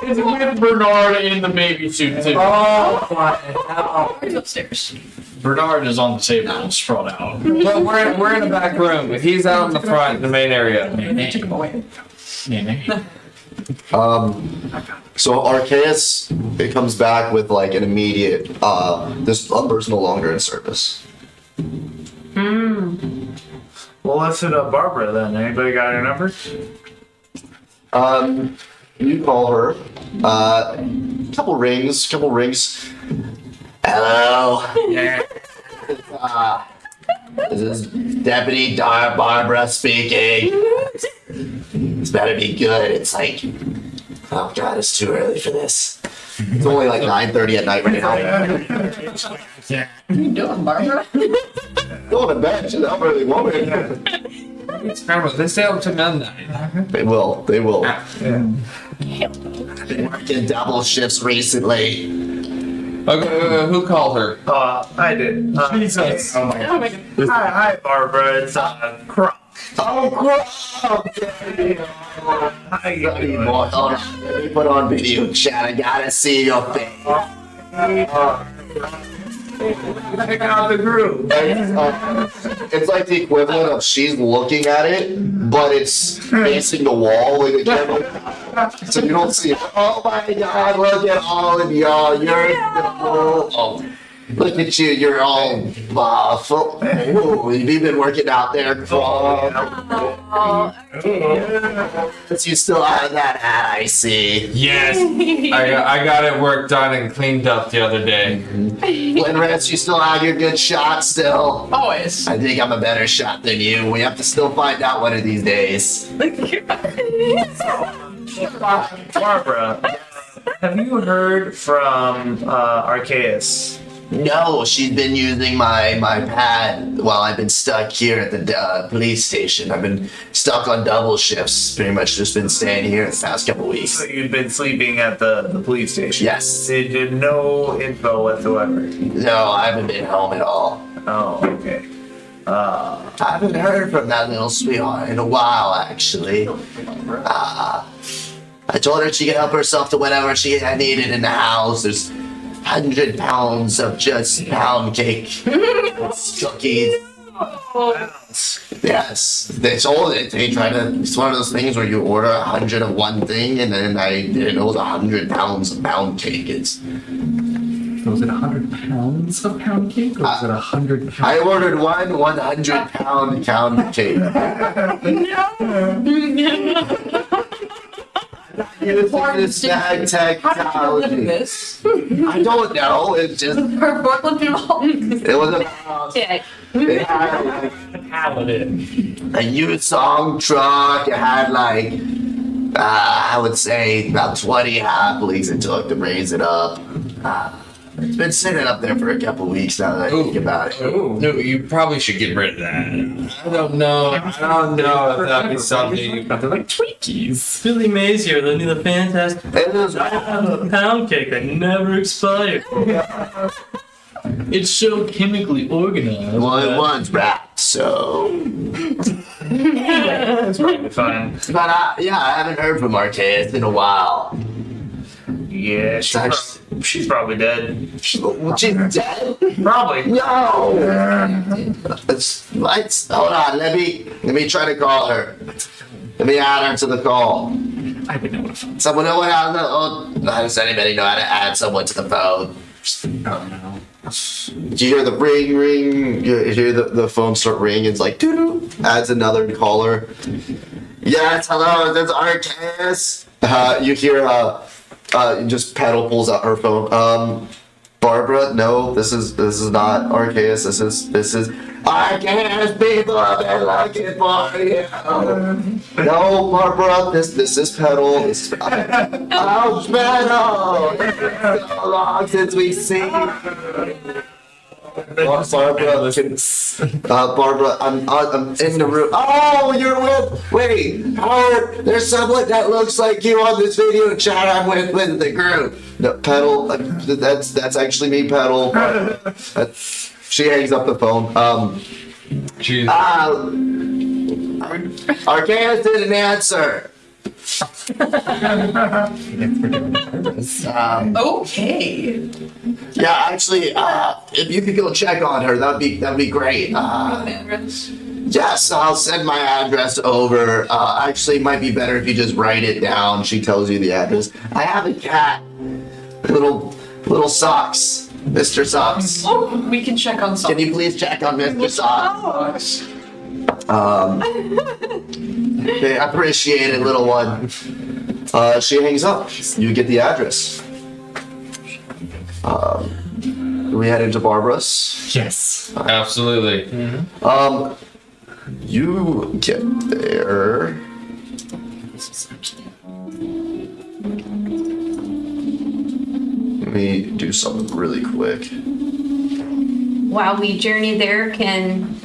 It's with Bernard in the baby suit too. She's upstairs. Bernard is on the table, sprawled out. Well, we're in the back room. He's out in the front, in the main area. They took him away. So Arceus, it comes back with like an immediate. This number is no longer in service. Well, let's hit up Barbara then. Anybody got her number? You call her. Couple rings. Hello. Yeah. This is Deputy Barbara speaking. It's better be good. It's like, oh god, it's too early for this. It's only like 9:30 at night right now. What are you doing, Barbara? Going to bed. She's an early woman. Remember, they stay up to midnight. They will. Yeah. I've been working double shifts recently. Okay, who called her? I did. Jesus. Hi, Barbara. It's Kronk. Oh, How you Buddy doing? boy, hold on. Let me put on video chat. I gotta see your face. Check out the group. It's like the equivalent of she's looking at it, but it's facing the wall with the camera. So you don't see it. Oh my god, look at all of y'all. You're oh, look at you. You're all buff. Oh, you've been working out there. Oh, You still have that hat, I see. Yes, I got it worked on and cleaned up the other day. Linrest, you still have your good shot still. Always. I think I'm a better shot than you. We have to still find out one of these days. Barbara, have you heard from Arceus? No, she's been using my pad while I've been stuck here at the police station. I've been stuck on double shifts, pretty much just been staying here the past couple weeks. So you've been sleeping at the police station? Yes. Did no info whatsoever? No, I haven't been home at all. Oh, okay. I haven't heard from that little sweetheart in a while, actually. I told her she could help herself to whatever she had needed in the house. There's 100 pounds of just pound cake, cookies. Yes, they told it. They try to. It's one of those things where you order 100 of one thing, and then I didn't know it was 100 pounds of pound cake. It's. Was it 100 pounds of pound cake, or was it 100 pounds? I ordered 100-pound pound cake. This bag technology. This. I don't know. It just. Her forklift involved. It was about. yeah. It had like Paladin. a Yusong truck. It had like. I would say about 20 halflings it took to raise it up. It's been sitting up there for a couple weeks now that I think about it. No, you probably should get rid of that. I don't know. I don't know if that'd be something. They're like Twinkies. Billy Mays here, lending the fantastic It was pound cake that never expired. It's so chemically organized. well, it was wrapped, so. That's probably fine. But yeah, I haven't heard from Arceus in a while. Yeah, she's probably dead. She's dead? Probably. No. Let's hold on. Let me try to call her. Let me add her to the call. I would know if. Someone know how does anybody know how to add someone to the phone? Oh no. Do you hear the ring? You hear the phone start ringing. It's like doo-doo. Adds another caller. Yes, hello. This is Arceus. You hear just Petal pulls out her phone. Barbara, no, this is not Arceus. This is Arceus. People have been looking for you. No, Barbara, this is Petal. This is oh, Petal. It's so long since we've seen you. Barbara, I'm in the room. Oh, you're with. Wait, Howard. There's someone that looks like you on this video chat. I'm with the group. No, Petal. That's actually me, Petal. She hangs up the phone. Jeez. Arceus didn't answer. Okay. Yeah, actually, if you could go check on her, that'd be great. Address. Yes, I'll send my address over. Actually, it might be better if you just write it down. She tells you the address. I have a cat. Little Socks. Mr. Socks. Oh, we can check on Can something. you please check on Mr. Socks? Okay, I appreciate it, little one. She hangs up. You get the address. We head into Barbara's. Yes. Absolutely. You get there. Let me do something really quick. While we journey there, can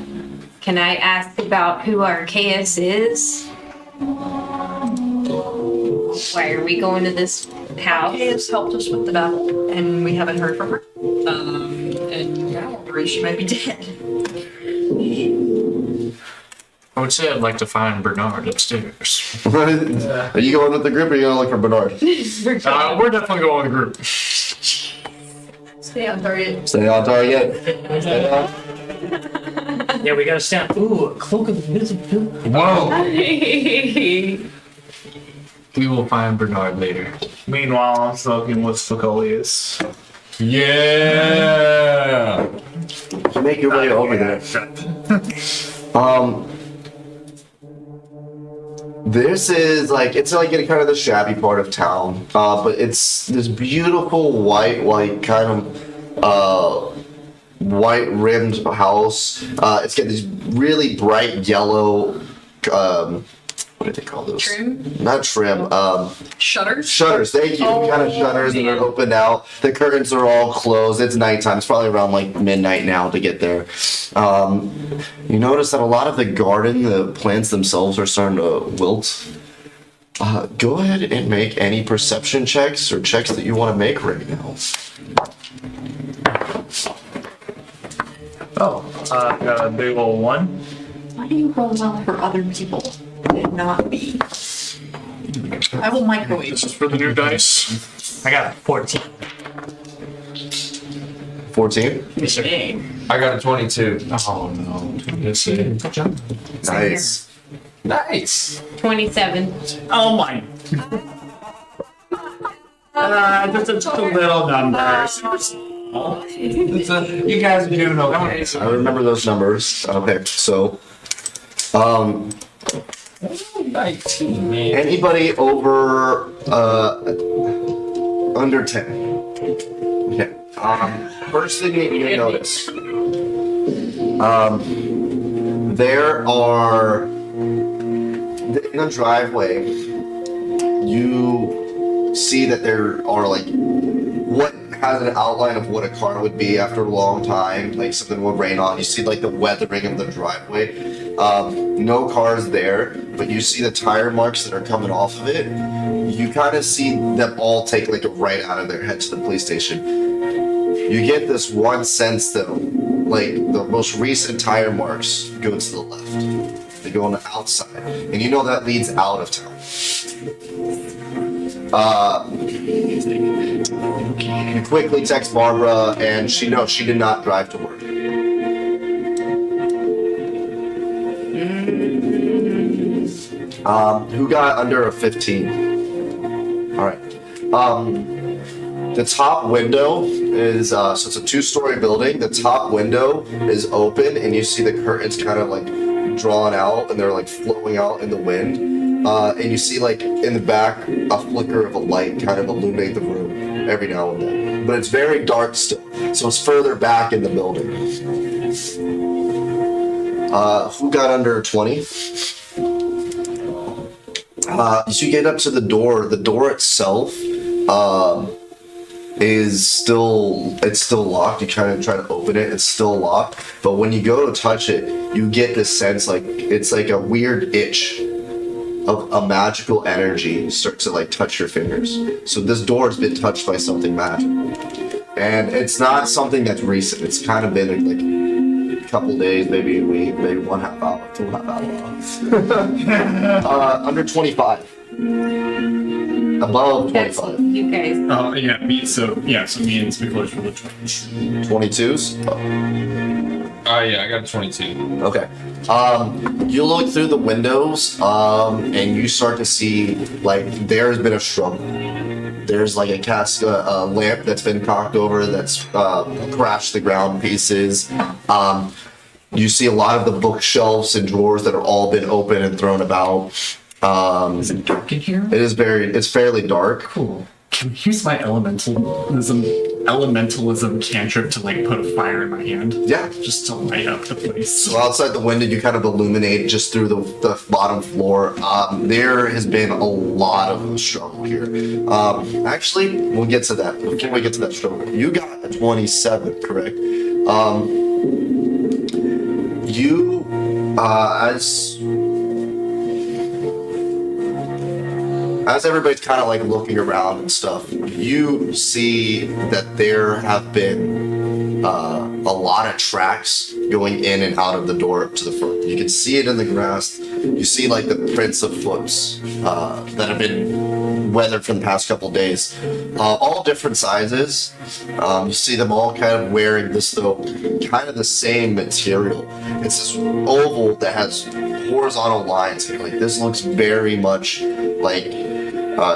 I ask about who Arceus is? Why are we going to this house? Has helped us with the battle, and we haven't heard from her. And yeah, we're worried she might be dead. I would say I'd like to find Bernard upstairs. Are you going with the group or are you going to look for Bernard? We're definitely going with the group. Stay on target. Stay on target. Stay on. Yeah, we gotta stand. Ooh, a cloak of invisibility. Whoa. We will find Bernard later. Meanwhile, I'm smoking with Fecolius. Yeah. Make your way over there. This is like, it's like in kind of the shabby part of town, but it's this beautiful white kind of white rimmed house. It's got these really bright yellow, what do they call those? Trim? Not trim. Shutters? Shutters, thank you. Kind of shutters that are open out. The curtains are all closed. It's nighttime. It's probably around like midnight now to get there. You notice that a lot of the garden, the plants themselves are starting to wilt. Go ahead and make any perception checks or checks that you want to make right now. Got a big old 1. Why do you roll well for other people and not me? I will microwave. This is for the new dice. I got a 14. 14? Dang. I got a 22. Oh no. Yes, it is. Nice. Nice. 27. Oh my. Just a little number. You guys are doing okay. I remember those numbers. Okay, so, 19, man. anybody over, under 10? Okay. First thing that you notice, there are, in the driveway, you see that there are like, what has an outline of what a car would be after a long time, like something would rain on. You see like the weathering of the driveway. No cars there, but you see the tire marks that are coming off of it. You kind of see them all take like a right out of there, head to the police station. You get this one sense though, like the most recent tire marks go to the left. They go on the outside, and you know that leads out of town. You quickly text Barbara, and she knows she did not drive to work. Who got under a 15? All right. The top window is, so it's a 2-story building. The top window is open, and you see the curtains kind of like drawn out, and they're like flowing out in the wind. And you see like in the back a flicker of a light kind of illuminate the room every now and then. But it's very dark still, so it's further back in the building. Who got under 20? So you get up to the door. The door itself is still locked. You kind of try to open it, it's still locked. But when you go to touch it, you get this sense like it's like a weird itch of a magical energy starts to like touch your fingers. So this door has been touched by something magical, and it's not something that's recent. It's kind of been like a couple days, maybe a week, maybe 1/2 hour, 2.5 hours. Under 25. Above That's 25. you guys. Yeah, me and Spicklers for the 20s. 22s? Oh yeah, I got a 22. Okay. You look through the windows, and you start to see like there's been a struggle. There's like a lamp that's been knocked over, that's crashed to the ground pieces. You see a lot of the bookshelves and drawers that are all been open and thrown about. Is it dark in here? It's fairly dark. Cool. Can I use my elementalism cantrip to like put a fire in my hand? Yeah. Just to light up the place. So outside the window, you kind of illuminate just through the bottom floor. There has been a lot of struggle here. Actually, we'll get to that. Before we get to that struggle, you got a 27, correct? As everybody's kind of like looking around and stuff, you see that there have been a lot of tracks going in and out of the door up to the front. You can see it in the grass. You see like the prints of foots that have been weathered from the past couple days. All different sizes. You see them all kind of wearing this though, kind of the same material. It's this oval that has horizontal lines. Like this looks very much like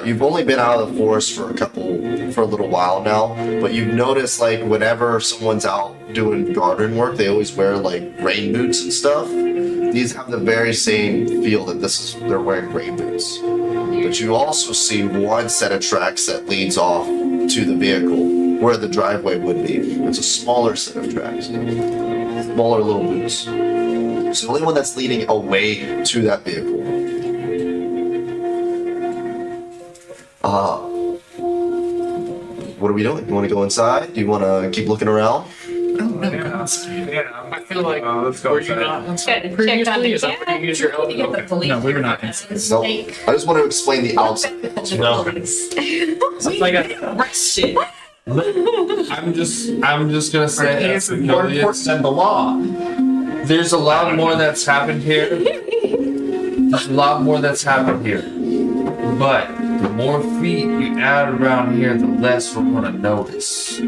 you've only been out of the forest for a little while now, but you've noticed like whenever someone's out doing garden work, they always wear like rain boots and stuff. These have the very same feel that they're wearing rain boots. But you also see one set of tracks that leads off to the vehicle where the driveway would be. It's a smaller set of tracks, smaller little boots. It's the only one that's leading away to that vehicle. What are we doing? You want to go inside? Do you want to keep looking around? Yeah. I feel like Let's go were you inside. not Check on previously? the Is that where you use your to get the okay. police. No, we were not inside. No, I just want to explain the outside. It's like a Arrested. I'm just gonna say It's more important than the law. there's a lot more that's happened here. There's a lot more that's happened here. But the more feet you add around here, the less we're gonna notice.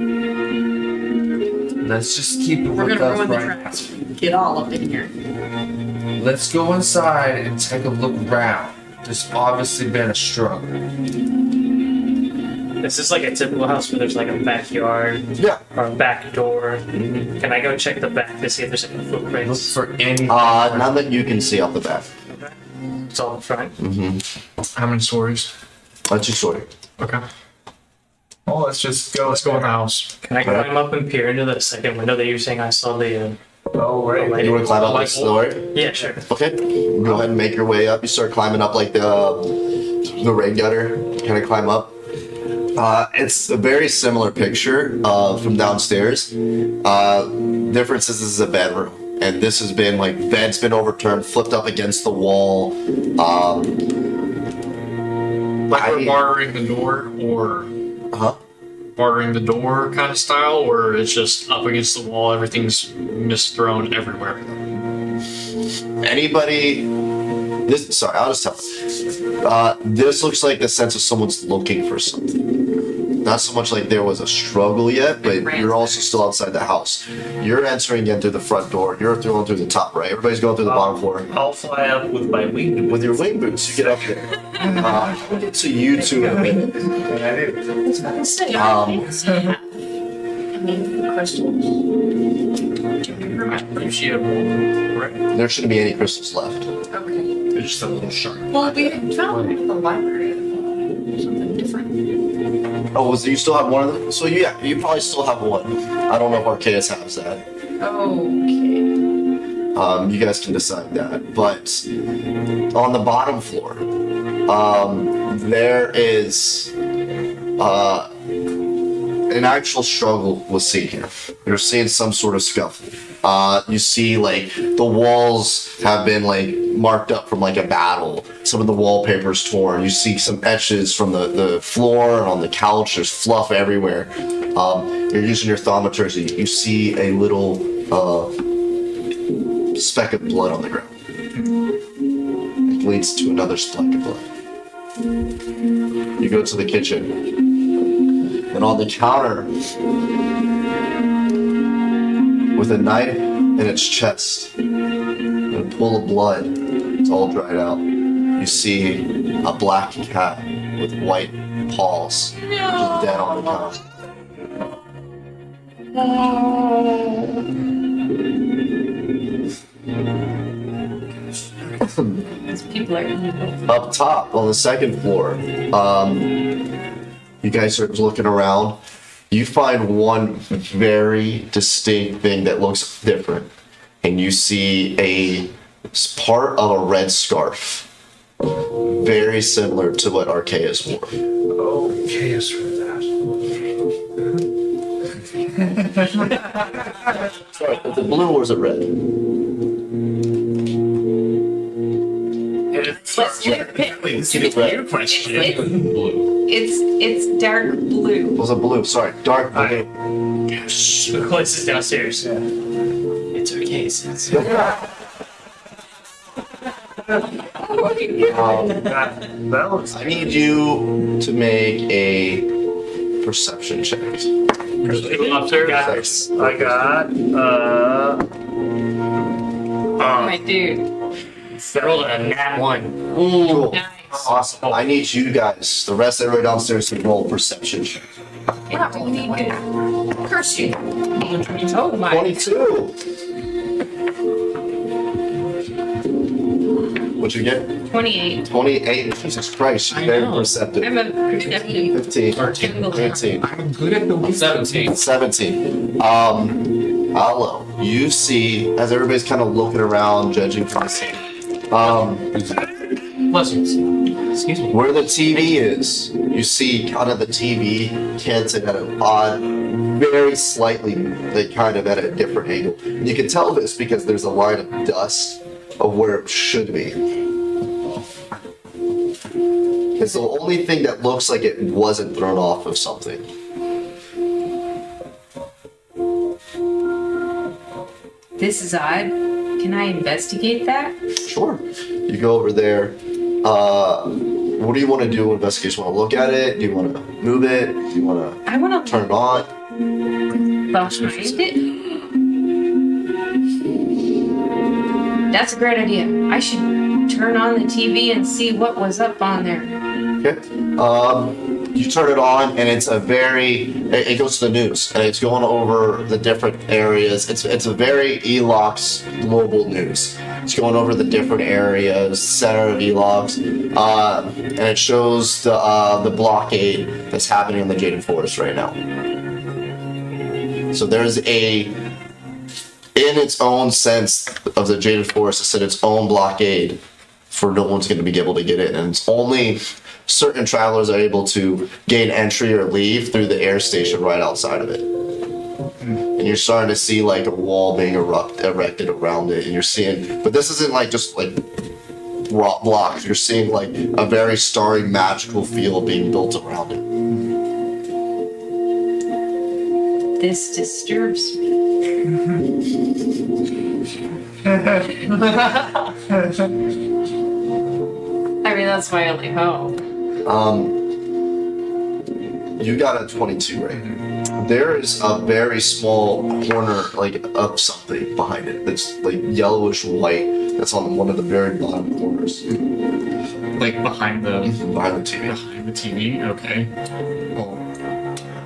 Let's just keep it We're with gonna us ruin the right now. tracks. Get all up in here. Let's go inside and take a look around. There's obviously been a struggle. This is like a typical house where there's like a backyard Yeah. or a back door. Can I go check the back to see if there's any Look footprints? for any. None that you can see off the back. It's all in front. How many stories? That's your story. Okay. Well, let's just go. Let's go in the house. Can I climb up and peer into the second window that you were saying I saw the? Oh, right. You want to climb up the story? Yeah, sure. Okay. Go ahead and make your way up. You start climbing up like the rain gutter. Kind of climb up. It's a very similar picture from downstairs. Difference is this is a bedroom. And this has been like bed's been overturned, flipped up against the wall. Like we're bartering the door, or bartering the door kind of style, or it's just up against the wall, everything's misthrown everywhere. Anybody? Sorry, I'll just tell. This looks like the sense of someone's looking for something. Not so much like there was a struggle yet, but you're also still outside the house. You're entering in through the front door. You're going through the top, right? Everybody's going through the bottom floor. I'll fly up with my wing. With your wing boots, you get up there. I'll get to you two in a minute. Questions? You see it, right? There shouldn't be any crystals left. Okay. It's just a little sharp. Well, we found one in the library. Something different. Oh, you still have one of them? So yeah, you probably still have one. I don't know if Arceus has that. Okay. You guys can decide that. But on the bottom floor, there is an actual struggle was seen here. You're seeing some sort of scuffle. You see like the walls have been like marked up from like a battle. Some of the wallpaper's torn. You see some etches from the floor and on the couch. There's fluff everywhere. You're using your thaumaturgy. You see a little speck of blood on the ground. It leads to another speck of blood. You go to the kitchen. And on the counter, with a knife in its chest, and a pool of blood, it's all dried out. You see a black cat with white paws, just dead on the counter. These people are evil. Up top on the second floor, you guys are looking around. You find one very distinct thing that looks different, and you see a part of a red scarf, very similar to what Arceus wore. Chaos for that. Sorry, is it blue or is it red? Let's pick. It's red. It's dark blue. Was it blue? Sorry, dark blue. The closest downstairs. It's okay. cases. That looks. I need you to make a perception check. Guys, I got My dude. Rolled a nat 1. Cool. Nice. Awesome. I need you guys, the rest of everybody downstairs, to roll perception check. Yeah, we need to curse you. Oh my. 22. What'd you get? 28. 28. Jesus Christ, she's very perceptive. I'm a perceptive. 15. 13. I'm good at the 17. 17. Aloe, you see, as everybody's kind of looking around, judging from the scene, Excuse me. where the TV is, you see kind of the TV canted at an odd, very slightly, like kind of at a different angle. And you can tell this because there's a line of dust of where it should be. It's the only thing that looks like it wasn't thrown off of something. This is odd. Can I investigate that? Sure. You go over there. What do you want to do with investigation? Want to look at it? Do you want to move it? Do you want I want to turn it on? behind it. That's a great idea. I should turn on the TV and see what was up on there. Okay. You turn it on, and it's it goes to the news, and it's going over the different areas. It's a very Elox global news. It's going over the different areas, center of Elox, and it shows the blockade that's happening in the Jaded Forest right now. So there's in its own sense of the Jaded Forest, it's in its own blockade for no one's going to be able to get in, and it's only certain travelers are able to gain entry or leave through the air station right outside of it. And you're starting to see like a wall being erected around it, and you're seeing, but this isn't like just like rock blocks. You're seeing like a very starry, magical feel being built around it. This disturbs me. I mean, that's my only hope. You got a 22 right here. There is a very small corner like of something behind it that's like yellowish white. That's on one of the very bottom corners like behind the behind the TV. behind the TV. Okay. Well,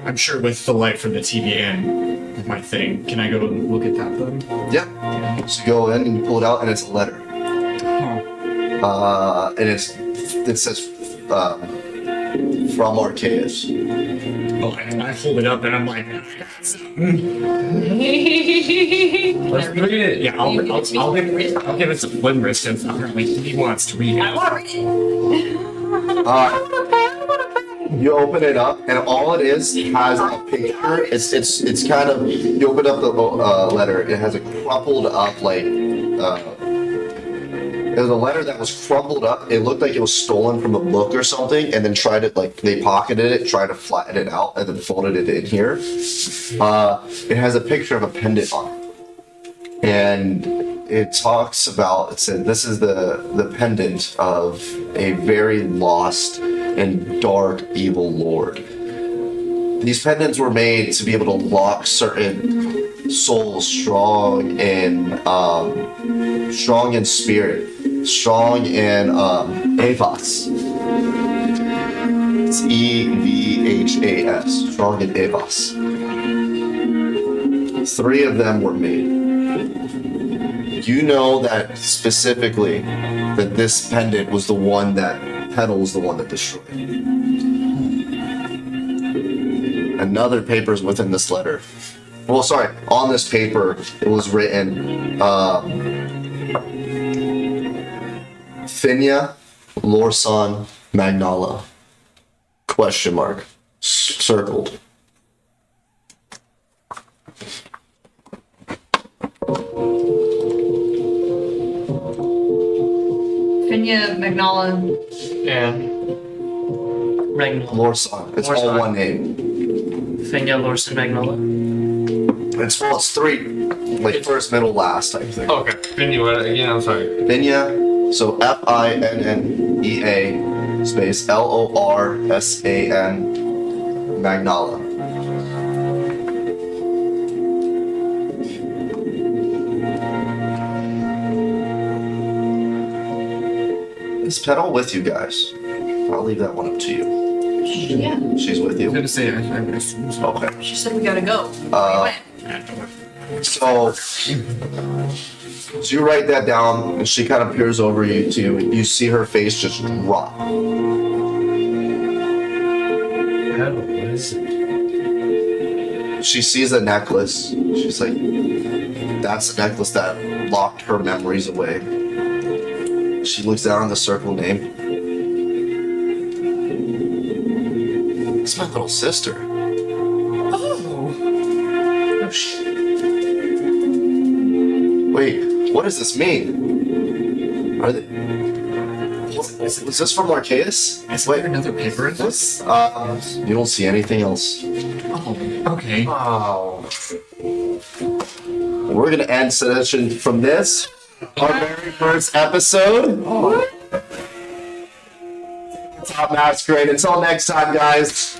I'm sure with the light from the TV and my thing, can I go and look at that then? Yeah. So you go in and you pull it out, and it's a letter. And it says from Arceus. Oh, and I hold it up and I'm like, Let's read it. yeah, I'll give it some glimmers since apparently he wants to read it. I want to read it. You open it up, and all it is has a picture. It's kind of, you open up the letter. It has a crumpled up like. It was a letter that was crumpled up. It looked like it was stolen from a book or something, and then they pocketed it, tried to flatten it out, and then folded it in here. It has a picture of a pendant on it. And it talks about, it said, this is the pendant of a very lost and dark evil lord. These pendants were made to be able to lock certain souls strong in spirit, strong in Evas. It's EVHAS, strong in Evas. 3 of them were made. You know that specifically that this pendant was the one that Petal was the one that destroyed. Another paper is within this letter. Well, sorry, on this paper it was written Finya Lorsan Magnala ? Circled. Finya Magnala. Yeah. Magnola. Lorsan. It's all Lorsan. one name. Finya Lorson Magnola. It's well, it's three, like first, middle, last type thing. Okay. Vinny, what again? I'm sorry. Vinya, so Finnea space Lorsan Magnala. Is Petal with you guys? I'll leave that one up to you. Yeah. She's with you. to say it. Okay. She said we gotta go. So you write that down, and she kind of peers over you too. You see her face just drop. What is it? She sees a necklace. She's like, that's the necklace that locked her memories away. She looks down on the circle name. It's my little sister. Oh shit. Wait, what does this mean? Are they? Was this from Arceus? Is there another paper in this? You don't see anything else. Oh, okay. Oh. We're gonna end session from this, our very first episode. Top Masquerade. Until next time, guys.